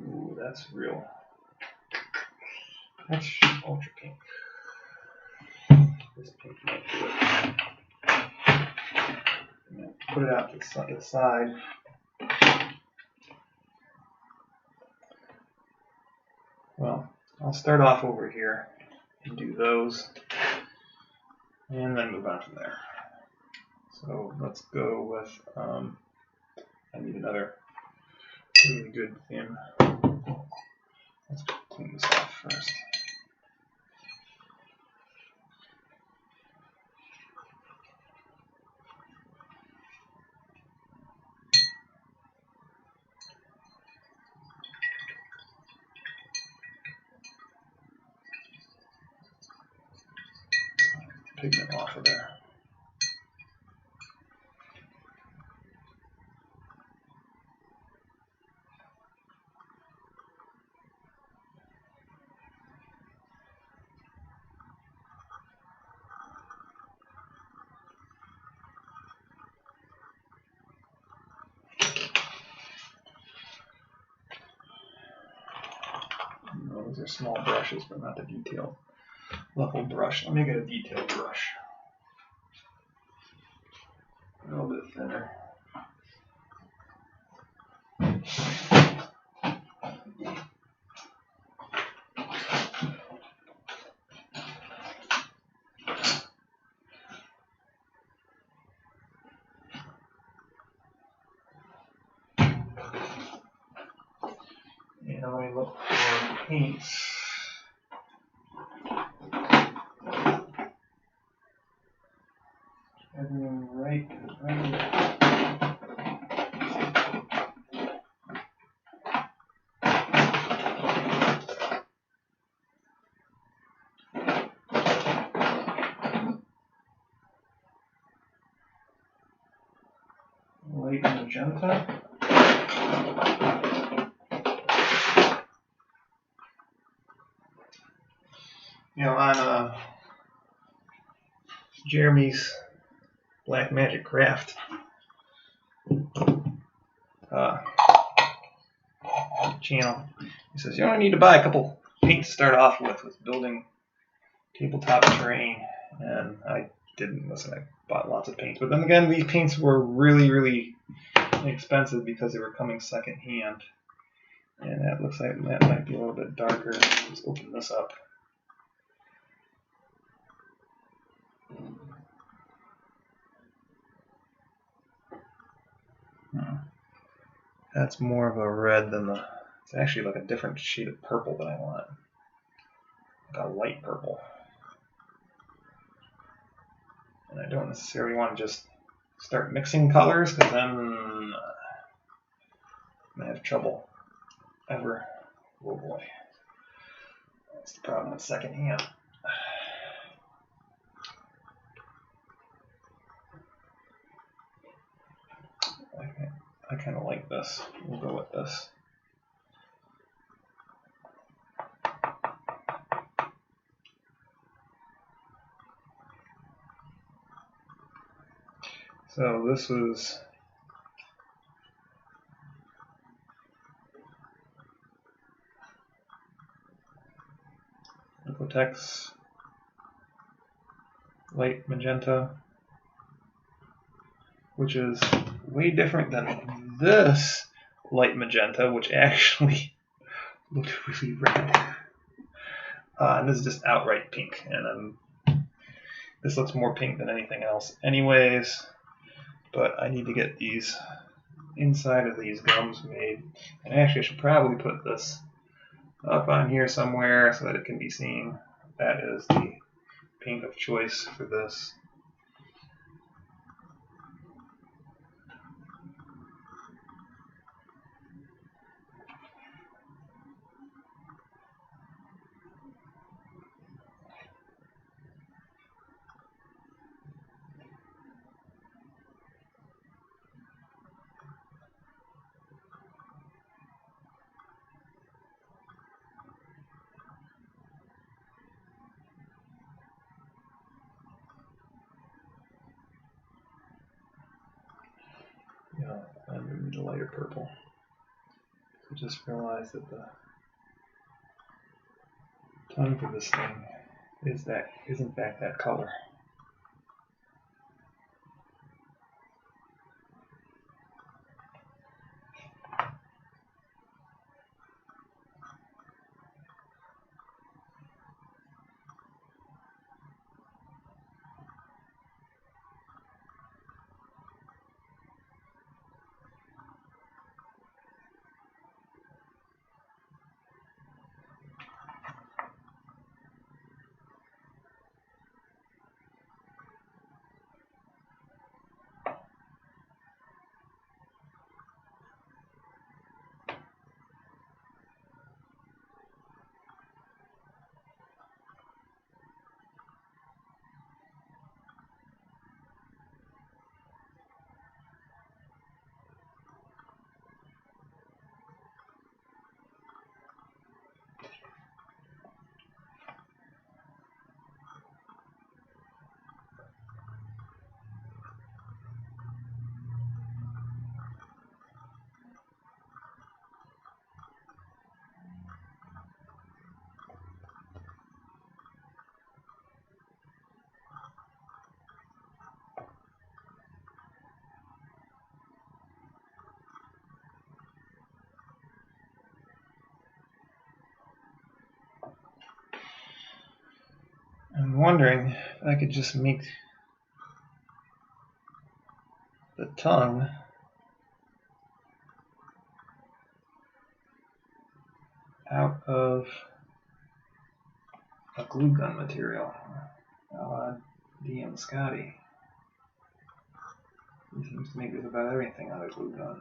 ooh, that's real. That's ultra pink. This pink might do it. Put it out to the side. Well, I'll start off over here and do those, and then move on from there. So let's go with, I need another really good thin. Let's clean this off first. Pigment off of there. Those are small brushes, but not the detailed level brush. Let me get a detailed brush. A little bit thinner. And let me look for paints. Everything right. Light magenta. You know, on Jeremy's Black Magic Craft channel, he says you only need to buy a couple paints to start off with building tabletop terrain, and I didn't listen. I bought lots of paints, but then again, these paints were really, really expensive because they were coming second hand, and that looks like that might be a little bit darker. Let's open this up. That's more of a red than the. It's actually like a different shade of purple that I want. Like a light purple. And I don't necessarily want to just start mixing colors, because then I'm going to have trouble ever. Oh boy. That's the problem with second hand. I kind of like this. We'll go with this. So this was Liquitex light magenta, which is way different than this light magenta, which actually looked really red. And this is just outright pink, and this looks more pink than anything else anyways, but I need to get these inside of these gums made, and actually I should probably put this up on here somewhere so that it can be seen. That is the paint of choice for this. Give me the lighter purple. I just realized that the tongue for this thing is in fact that color. I'm wondering if I could just make the tongue out of a glue gun material, a la DM Scotty. He seems to make just about everything out of glue gun.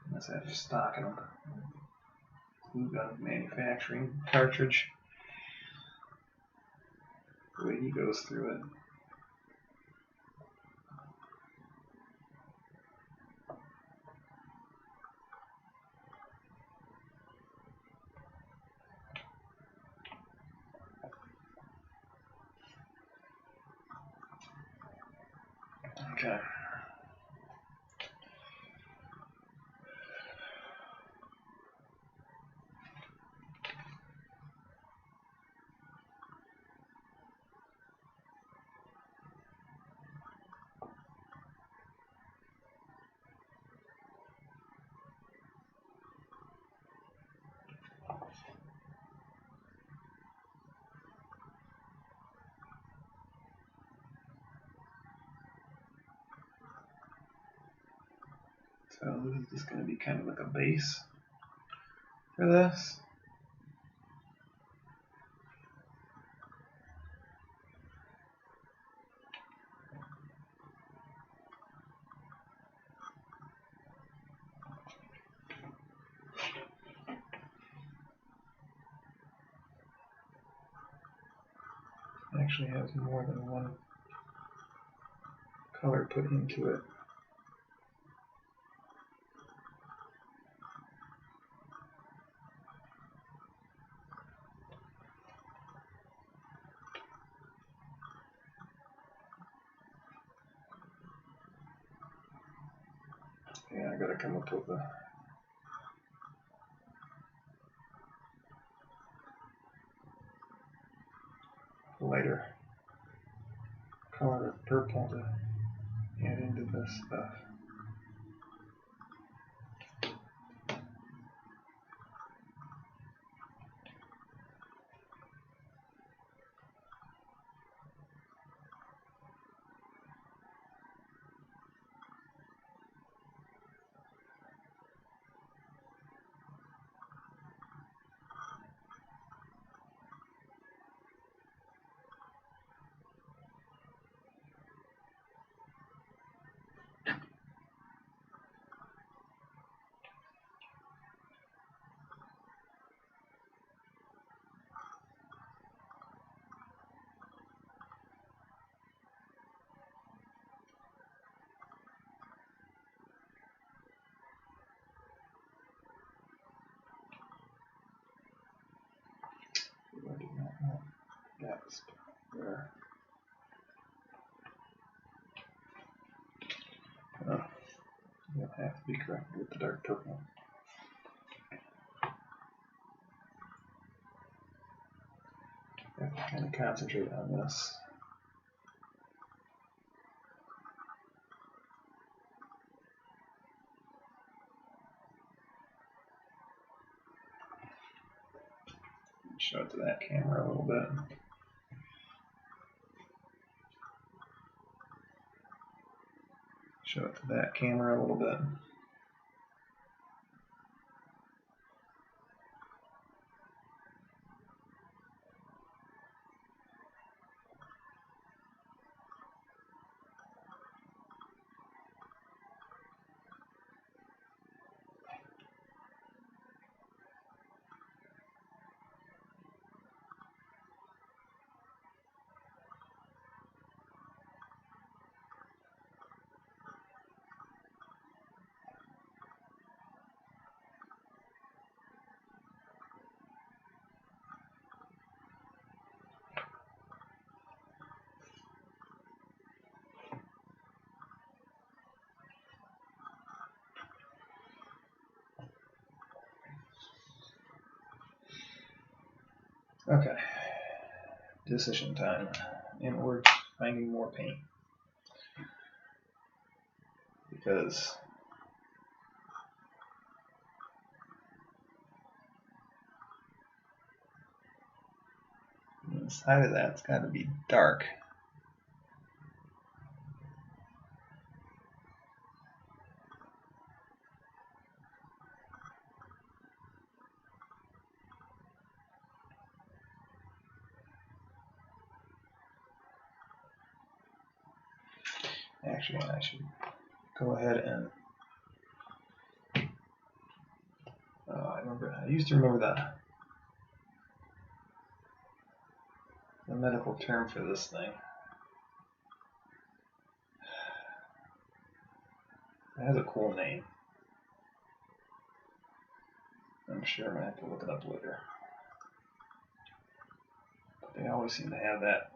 Unless I have stock in a glue gun manufacturing cartridge. The way he goes through it. Okay. So this is just going to be kind of like a base for this. It actually has more than one color put into it. Yeah, I gotta come up with a lighter color of purple to add into this stuff. I do not want that spot there. have to be corrected with the dark purple. I have to kind of concentrate on this. Show it to that camera a little bit. Show it to that camera a little bit. Okay, decision time. And we're finding more paint. Because the inside of that's got to be dark. Actually, I should go ahead and I used to remember the medical term for this thing. It has a cool name. I'm sure I'm going to have to look it up later. But they always seem to have that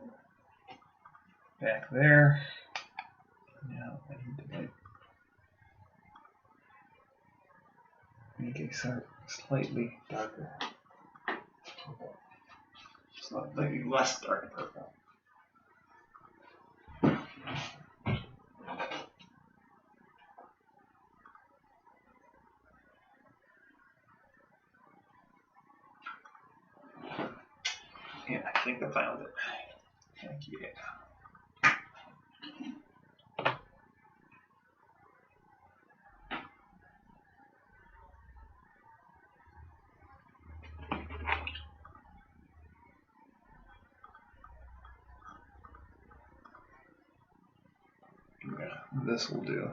back there. Now I need to make it slightly darker purple. Slightly less dark purple. Yeah, I think I found it. Thank you. Yeah, this will do.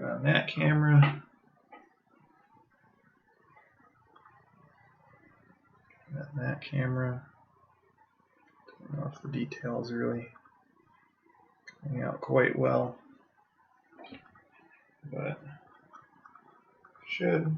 On that camera, that camera. Don't know if the details really coming out quite well, but should.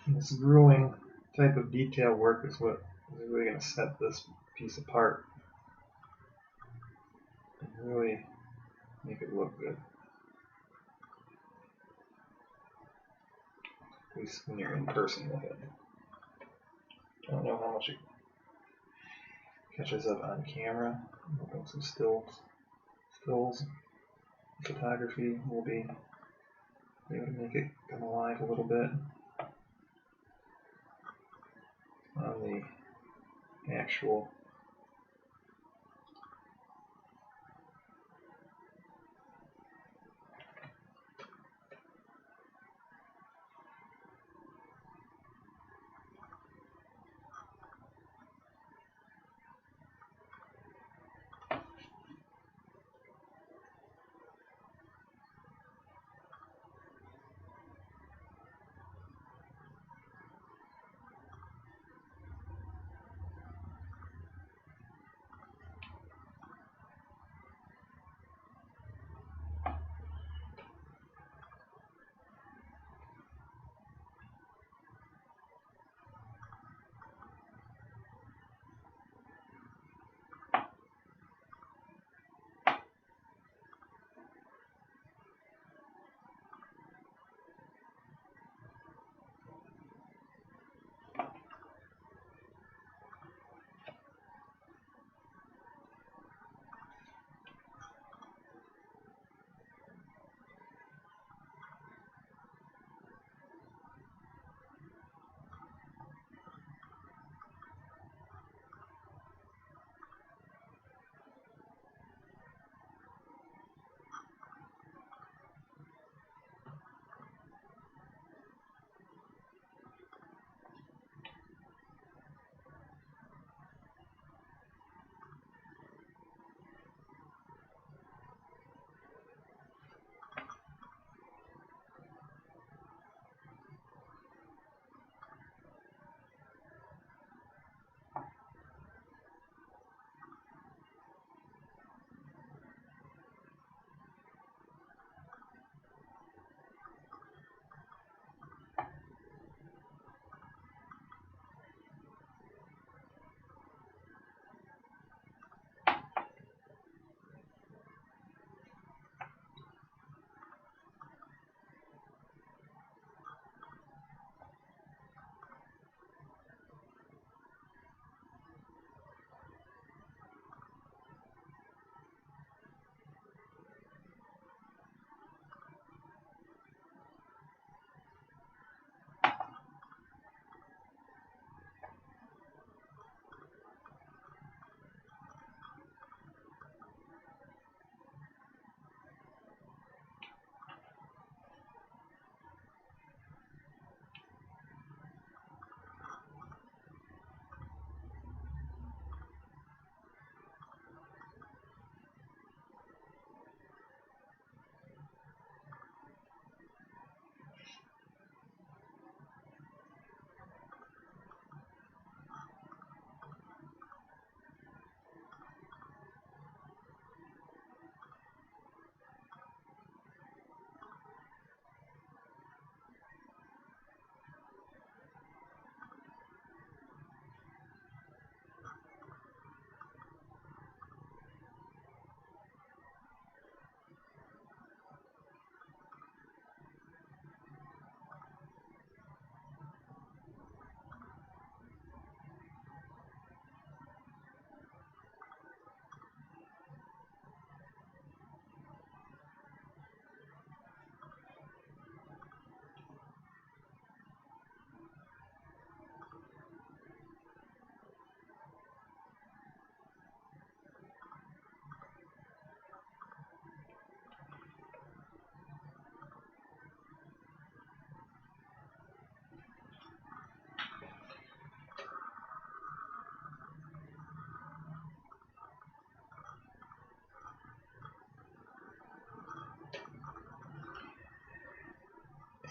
This grueling type of detail work is what is really going to set this piece apart and really make it look good. At least when you're in person with it. I don't know how much it catches up on camera. Some stills photography will be able to make it come alive a little bit. On the actual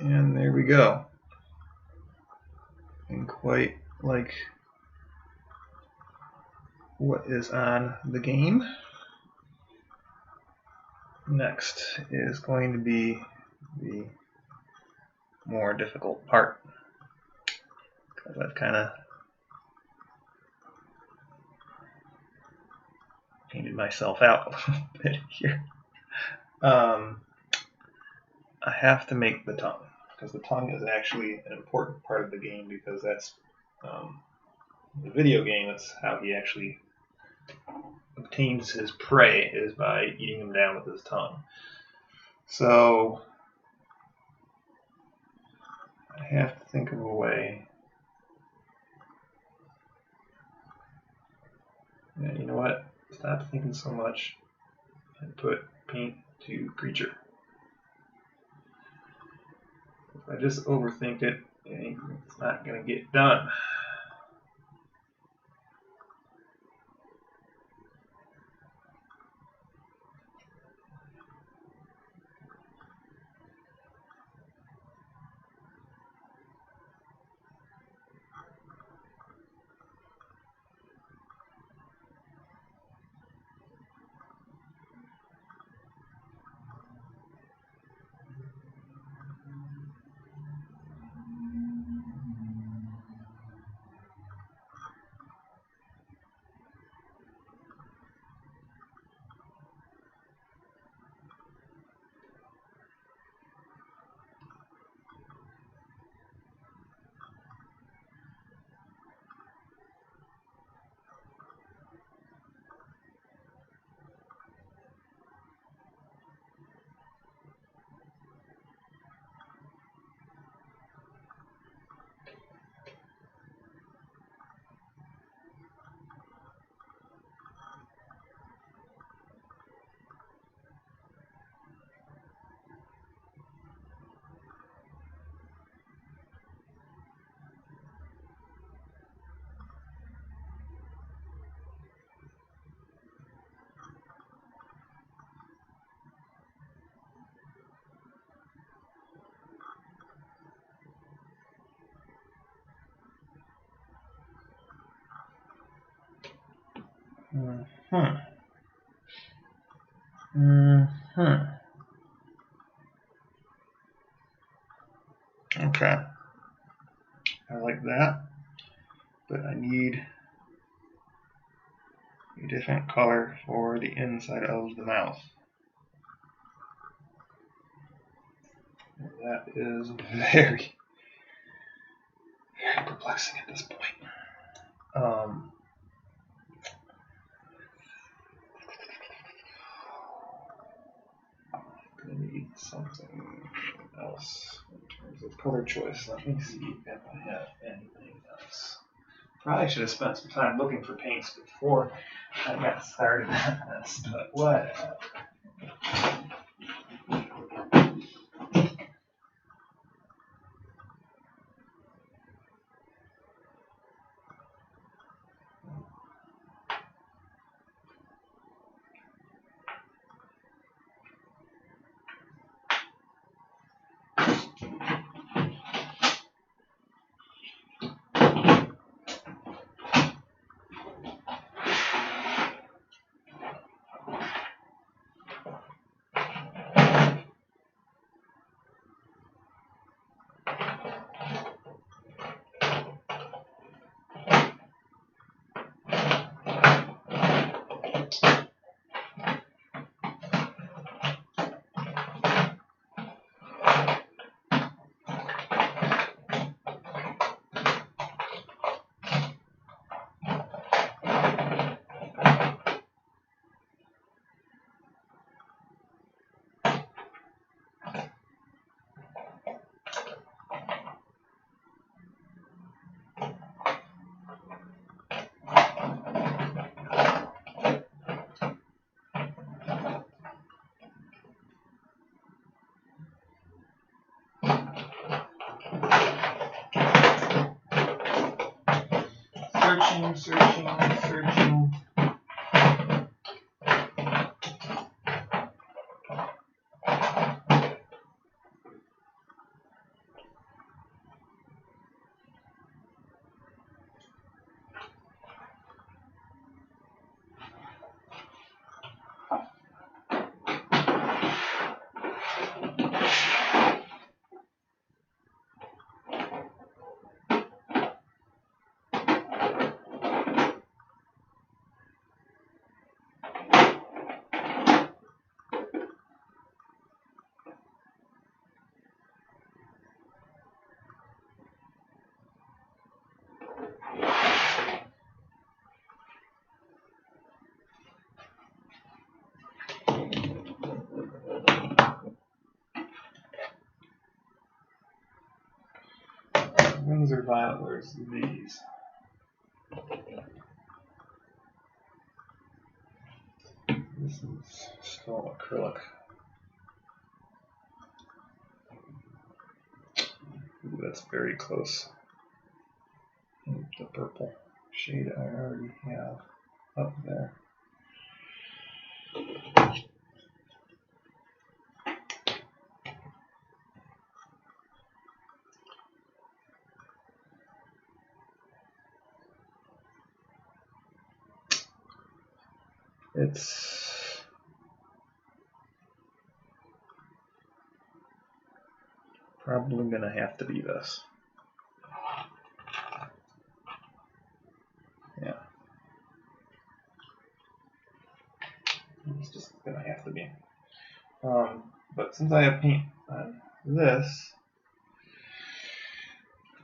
And there we go. And quite like what is on the game. Next is going to be the more difficult part. because I've kind of painted myself out a little bit here. I have to make the tongue, because the tongue is actually an important part of the game, because that's the video game. That's how he actually obtains his prey, is by eating him down with his tongue. So I have to think of a way. Yeah, you know what? Stop thinking so much and put paint to creature. If I just overthink it, it's not going to get done. Okay. I like that, but I need a different color for the inside of the mouth. That is very, very perplexing at this point. I need something else in terms of color choice. Let me see if I have anything else. Probably should have spent some time looking for paints before I got started on this, but whatever. Searching. wings are violet. Where's these? This is still acrylic. Ooh, that's very close. And the purple shade I already have up there. It's probably going to have to be this. Yeah. It's just going to have to be. But since I have paint on this,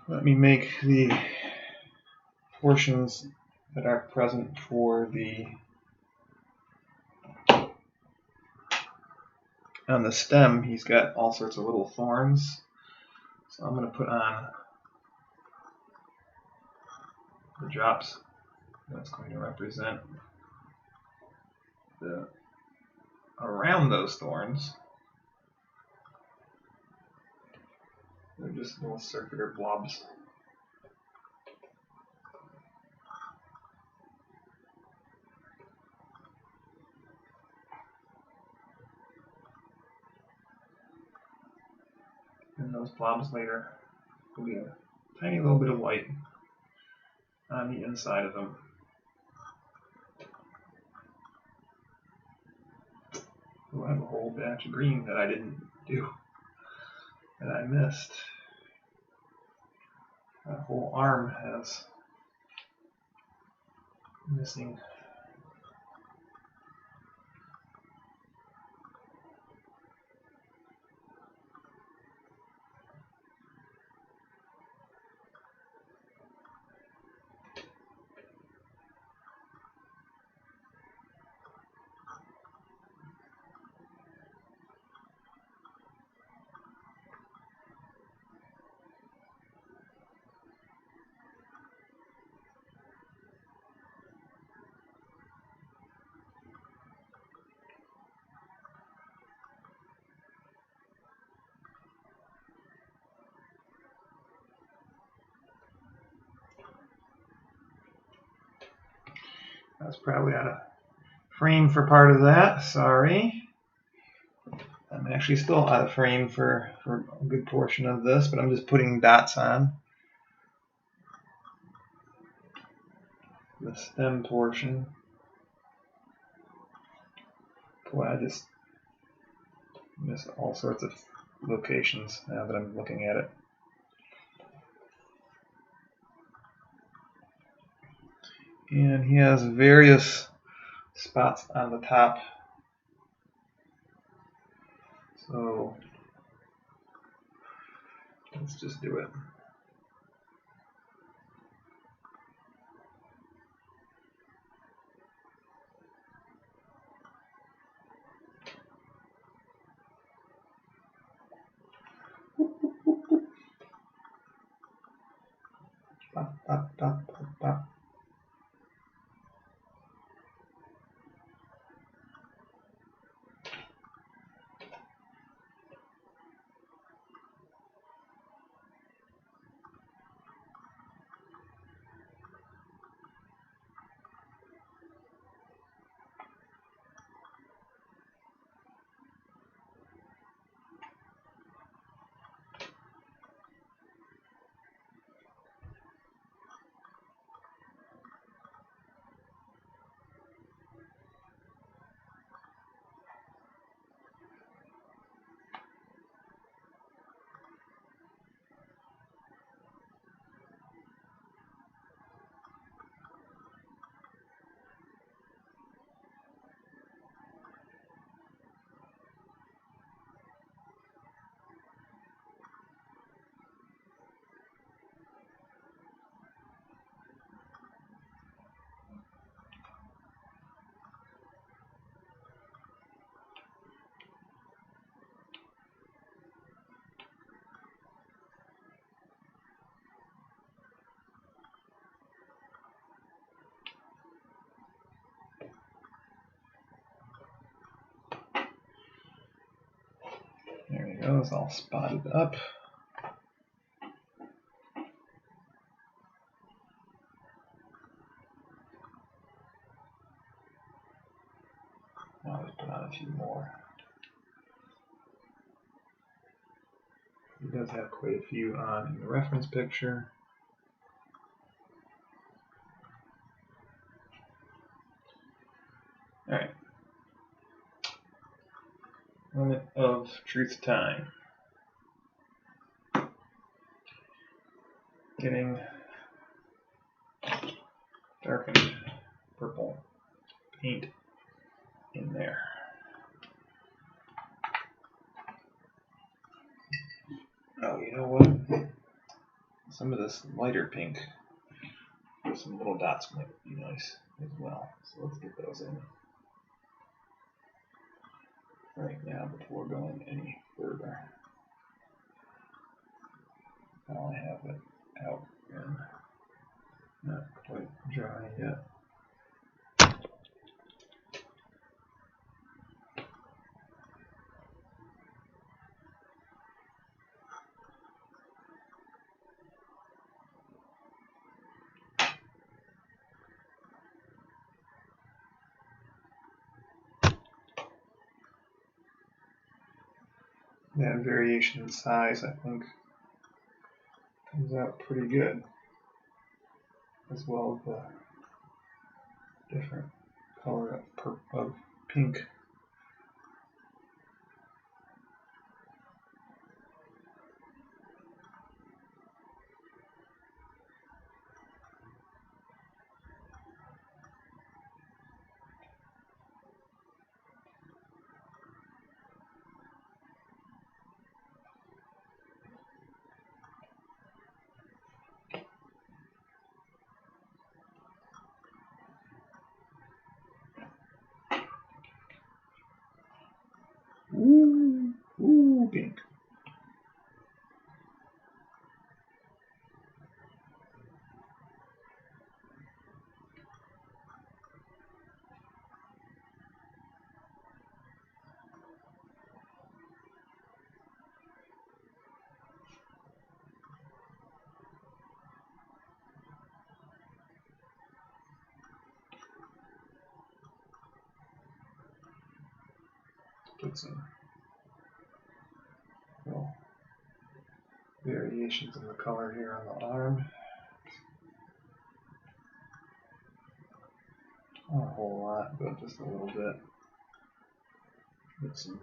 let me make the portions that are present for the on the stem. He's got all sorts of little thorns, so I'm going to put on the drops that's going to represent the around those thorns. They're just little circular blobs. And those blobs later will be a tiny little bit of white on the inside of them. Oh, I have a whole batch of green that I didn't do, that I missed. That whole arm has missing. I was probably out of frame for part of that, sorry. I'm actually still out of frame for a good portion of this, but I'm just putting dots on the stem portion. Boy, I just miss all sorts of locations now that I'm looking at it. And he has various spots on the top. So let's just do it. Pop, pop, pop, pop, pop. goes, all spotted up. I'll just put on a few more. He does have quite a few on in the reference picture. Alright. Moment of truth time. Getting darkened purple paint in there. Oh, you know what? Some of this lighter pink with some little dots might be nice as well. So let's get those in right now before going any further. Now I have it out and not quite dry yet. That variation in size, I think, comes out pretty good, as well as the different color of pink. Ooh, pink. Put some little variations in the color here on the arm. Not a whole lot, but just a little bit. With some,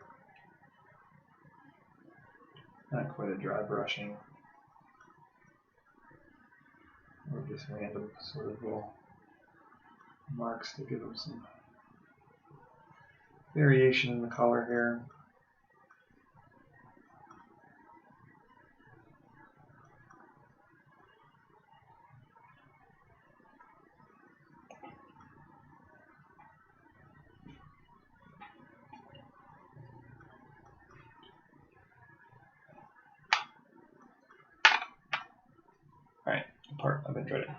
not quite a dry brushing, or just random sort of little marks to give them some variation in the color here. Alright, the part I've enjoyed it.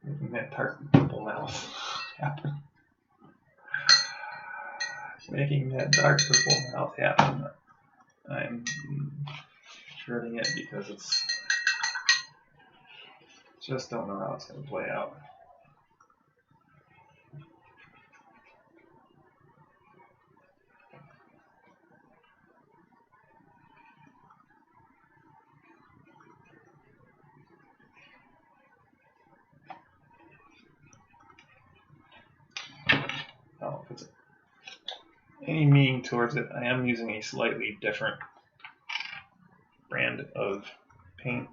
Making that dark purple mouth happen. Making that dark purple mouth happen. I'm shredding it because it's just don't know how it's going to play out. Oh, if it's any meaning towards it, I am using a slightly different brand of paint.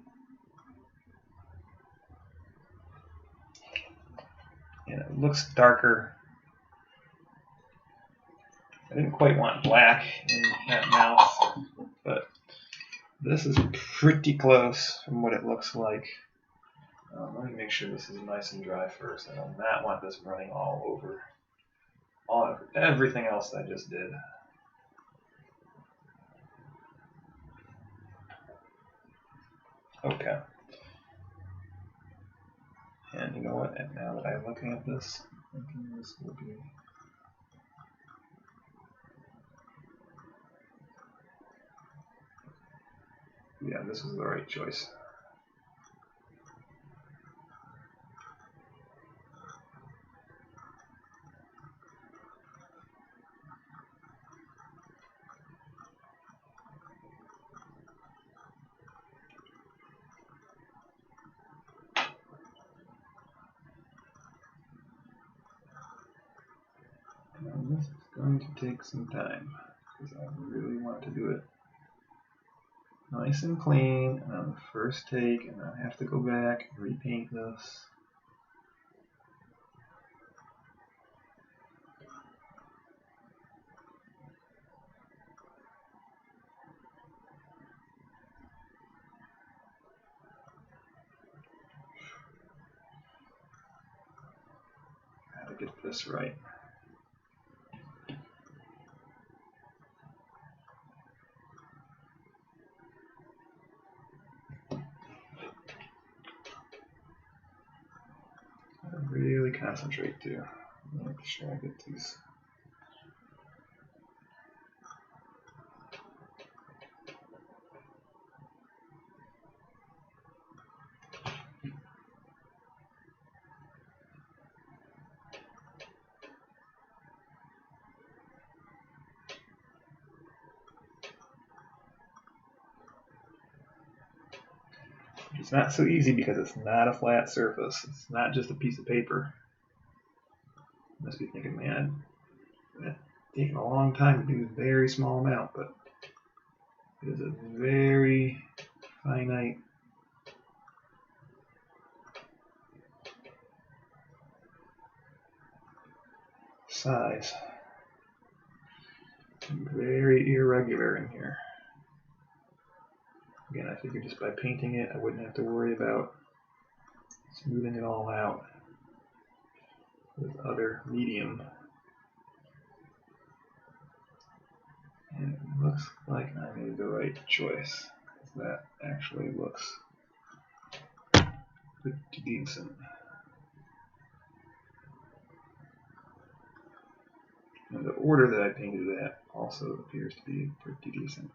And it looks darker. I didn't quite want black in that mouth, but this is pretty close from what it looks like. Let me make sure this is nice and dry first. I do not want this running all over everything else I just did. Okay. And you know what? And now that I'm looking at this, I'm thinking this will be yeah, this was the right choice. And this is going to take some time because I really want to do it nice and clean on the first take, and I have to go back and repaint this. Gotta get this right. Really concentrate too. Make sure I get these. It's not so easy because it's not a flat surface. It's not just a piece of paper. You must be thinking, man, that's taking a long time to do a very small amount, but it is a very finite size. Very irregular in here. Again, I figured just by painting it, I wouldn't have to worry about smoothing it all out with other medium. And it looks like I made the right choice. That actually looks pretty decent. And the order that I painted it at also appears to be pretty decent.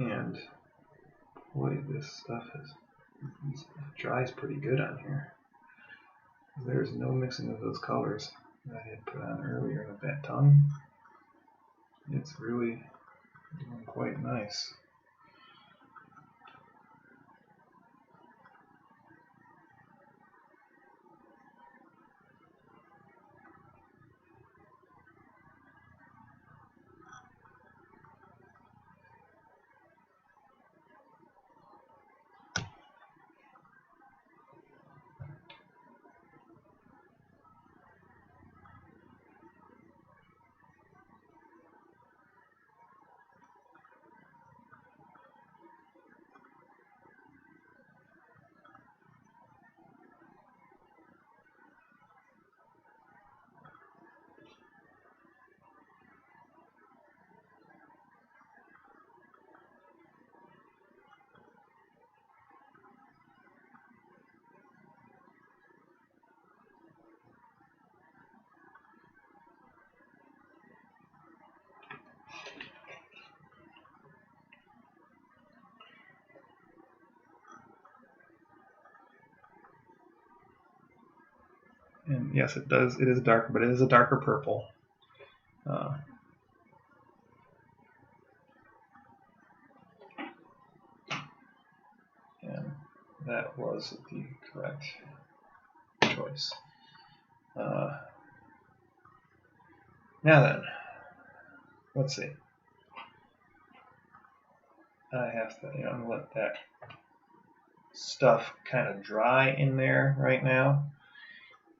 And boy, this stuff dries pretty good on here. There's no mixing of those colors that I had put on earlier with that tongue. It's really doing quite nice. And yes, it does. It is darker, but it is a darker purple. And that was the correct choice. Now then, let's see. I have to, let that stuff kind of dry in there right now.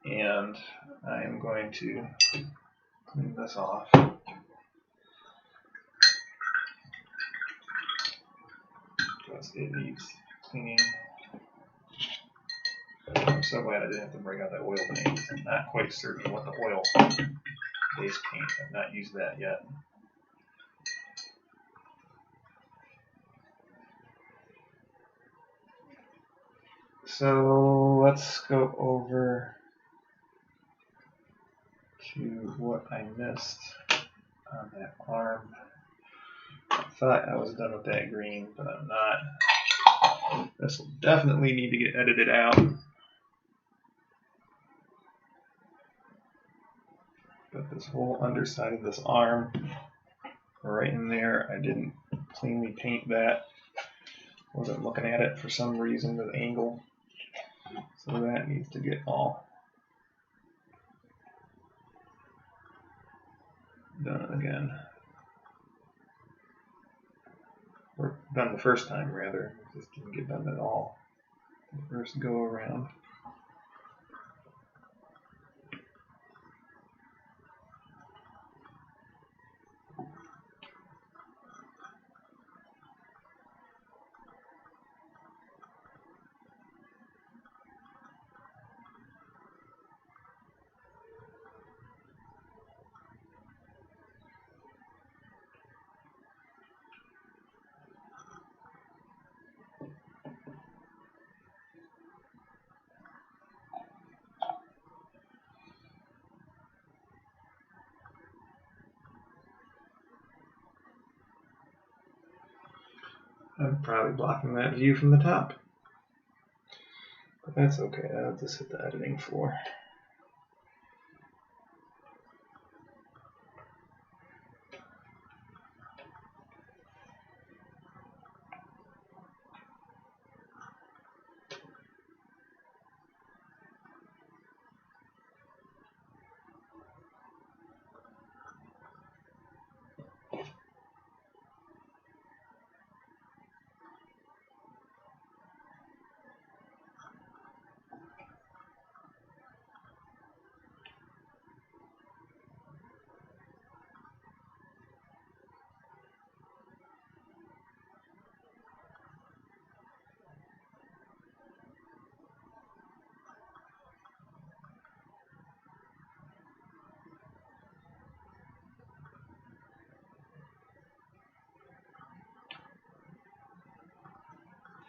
And I am going to clean this off. Because it needs cleaning I'm so glad I didn't have to break out that oil paint. I'm not quite certain what the oil base paint. I've not used that yet. So let's go over to what I missed on that arm. I thought I was done with that green, but I'm not. This will definitely need to get edited out. But this whole underside of this arm, right in there, I didn't cleanly paint that. Wasn't looking at it for some reason with angle. So that needs to get all done again. Or done the first time, rather. Just didn't get done at all the first go around. I'm probably blocking that view from the top. But that's okay, I'll just hit the editing floor.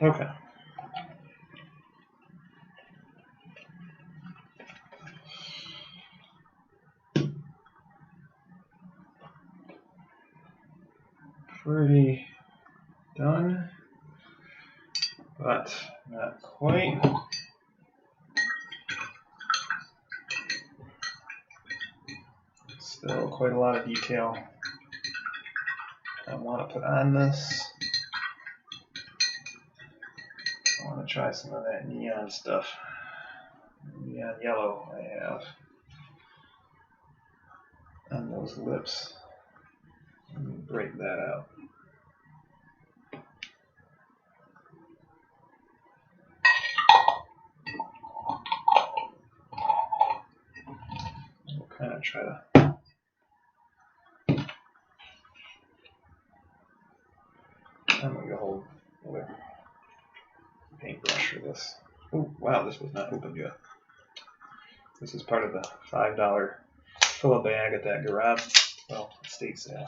Okay. Pretty done, but not quite. Still quite a lot of detail I want to put on this. I want to try some of that neon stuff. Neon yellow I have on those lips. Let me break that out. We'll kind of try to I'm going to hold another paintbrush for this. Oh, wow, this was not opened yet. This is part of the $5 fill-a-bag at that garage, well, estate sale.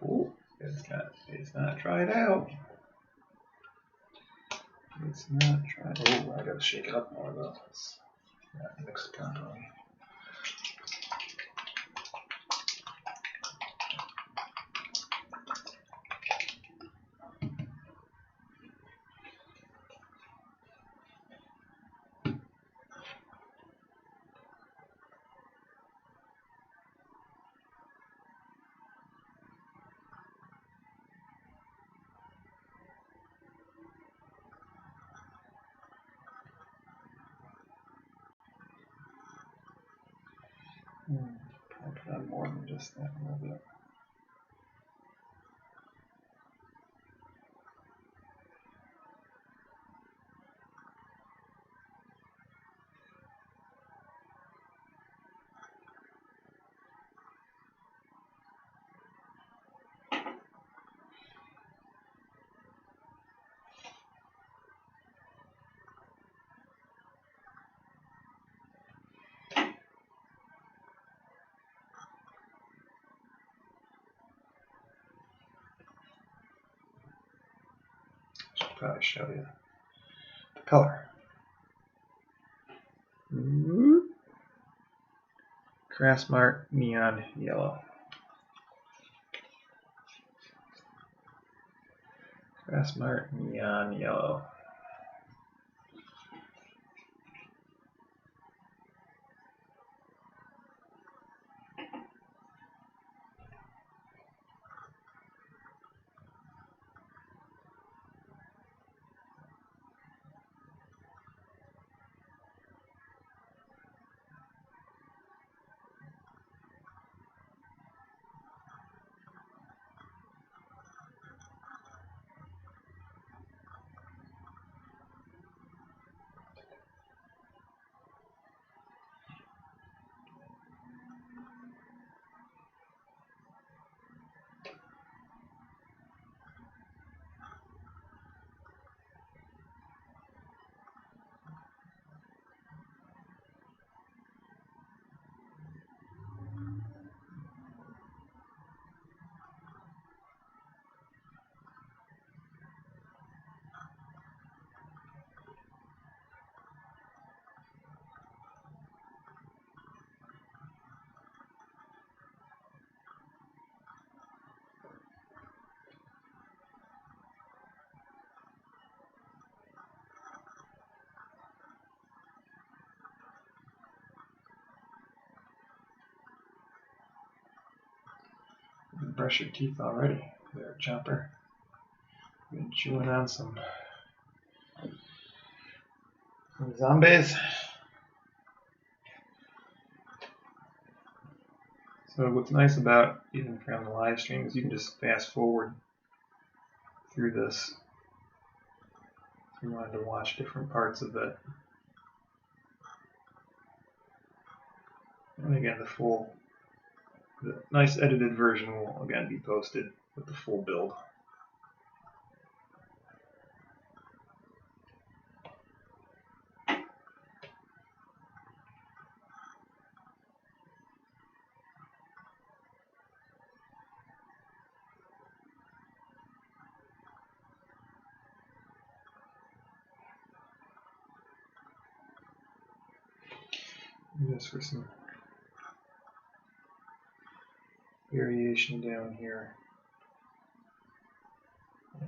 Ooh, it's not tried out. It's not tried. Oh, I gotta shake it up more though. It's not mixed properly. Probably put on more than just that a little bit. probably show you the color. Craftsmart Neon Yellow. Craftsmart Neon Yellow. Brush your teeth already, there, Chomper. Been chewing on some zombies. So what's nice about even from the live stream is you can just fast forward through this if you wanted to watch different parts of it. And again, the nice edited version will again be posted with the full build. Just for some variation down here,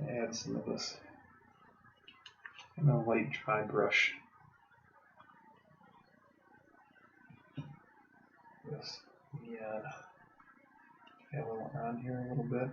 add some of this in a light dry brush. This neon yellow around here a little bit.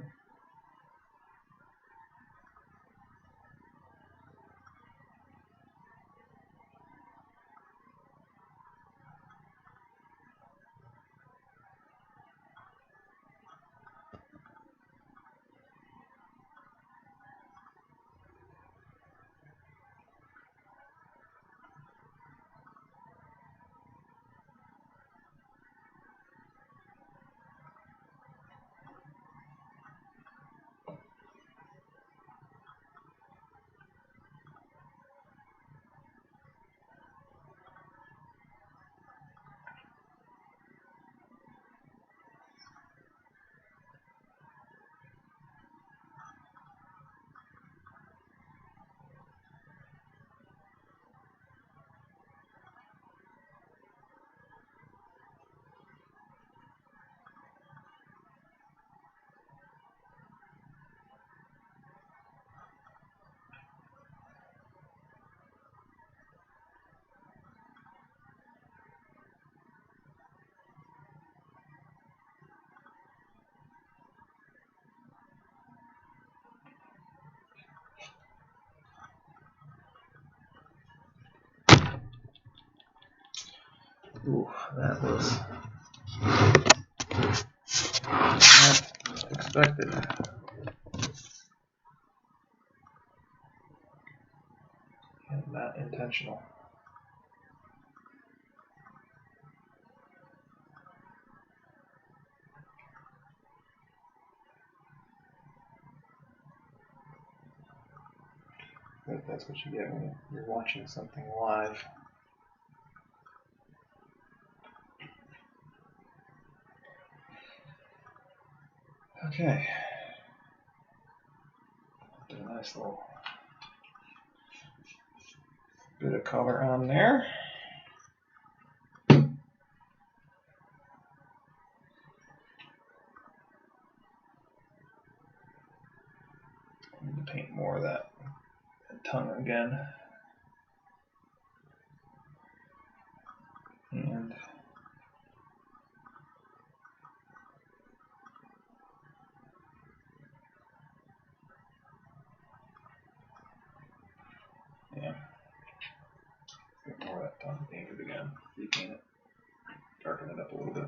Ooh, that was not expected. And not intentional. But that's what you get when you're watching something live. Okay. Do a nice little bit of color on there. I need to paint more of that tongue again. And yeah, get more of that tongue painted again. Depaint it, darken it up a little bit.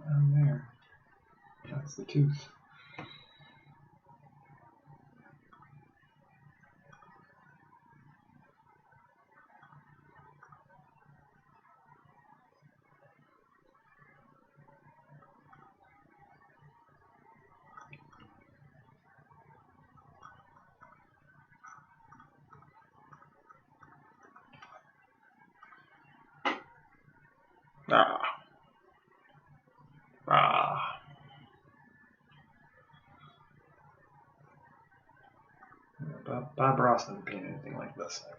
On there. That's the tooth. Bob Ross didn't paint anything like this. I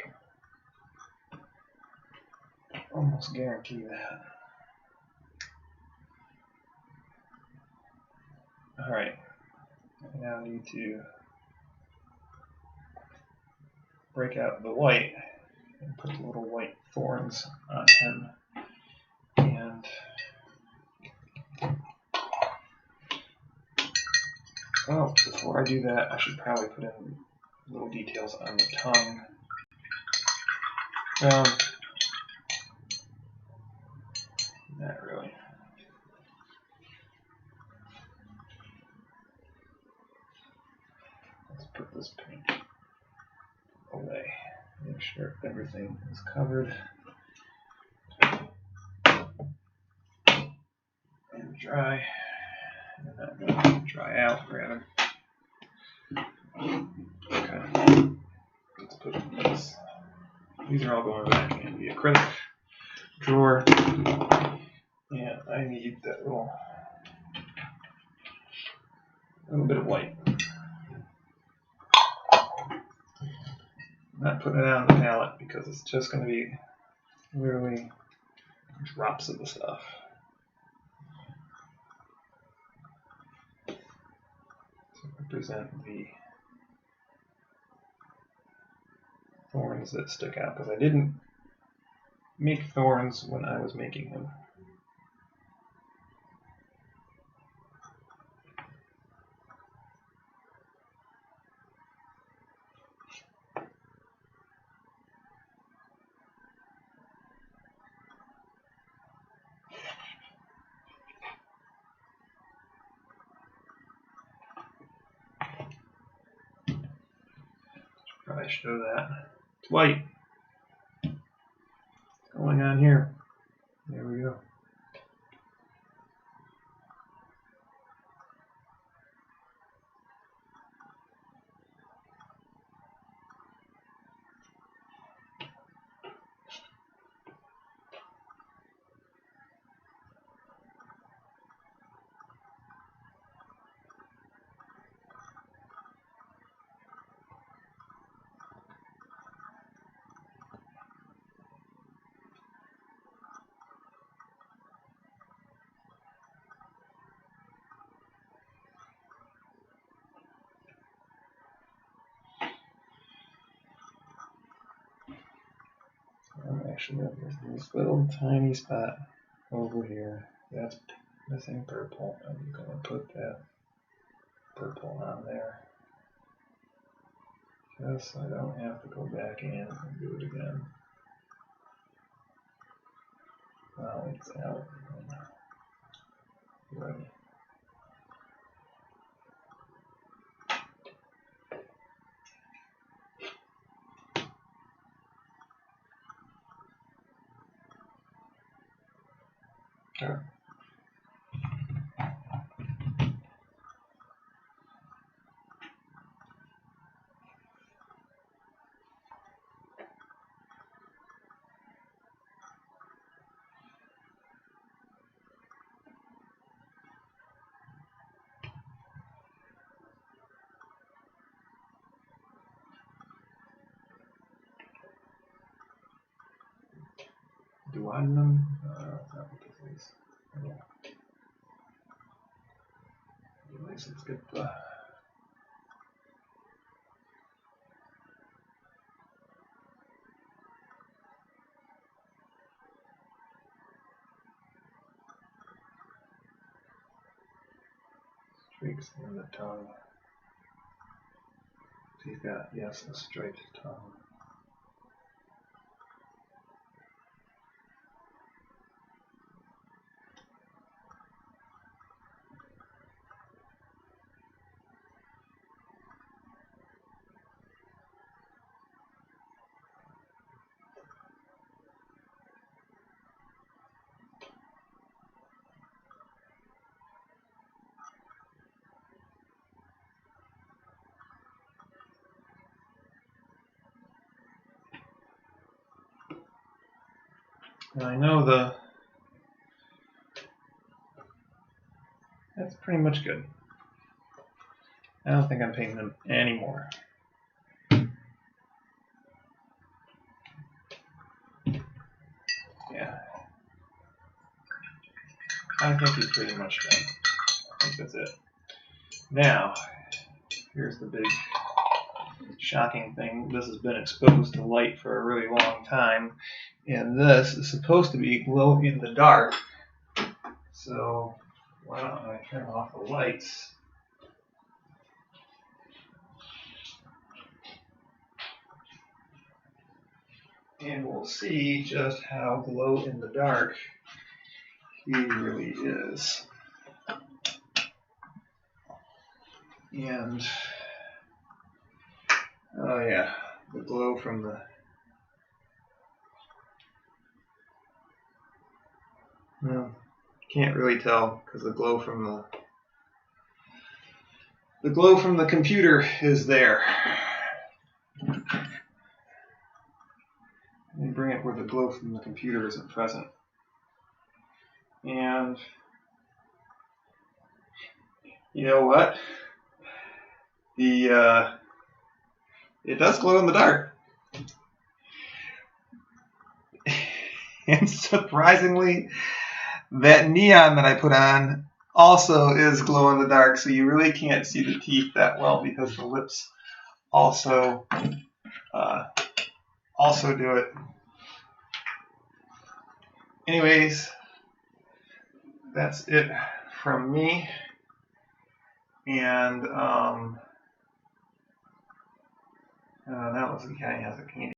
can almost guarantee that. Alright, I now need to break out the white and put the little white thorns on him. And well, before I do that, I should probably put in little details on the tongue. Not really. Let's put this paint away. Make sure everything is covered and dry. And not going to dry out, rather. Okay. Let's put this. These are all going back in the acrylic drawer. And I need that little bit of white. I'm not putting it on the palette because it's just going to be literally drops of the stuff. To represent the thorns that stick out, because I didn't make thorns when I was making them. to show that. It's white. What's going on here? There we go. Actually, there's this little tiny spot over here that's missing purple. I'm going to put that purple on there just so I don't have to go back in and do it again. Now it's out. Ready. Sure. Duodenum? That's not what this is. Yeah. Anyways, let's get the streaks in the tongue. So he's got, yes, a striped tongue. And I know that's pretty much good. I don't think I'm painting them anymore. Yeah. I think he's pretty much done. I think that's it. Now, here's the big shocking thing. This has been exposed to light for a really long time, and this is supposed to be glow in the dark. So why don't I turn off the lights? And we'll see just how glow in the dark he really is. And oh yeah, the glow from the can't really tell because the glow from the computer is there. Let me bring it where the glow from the computer isn't present. And you know what? It does glow in the dark. And surprisingly, that neon that I put on also is glow in the dark, so you really can't see the teeth that well because the lips also do it. Anyways, that's it from me. And that was the guy who has a candy.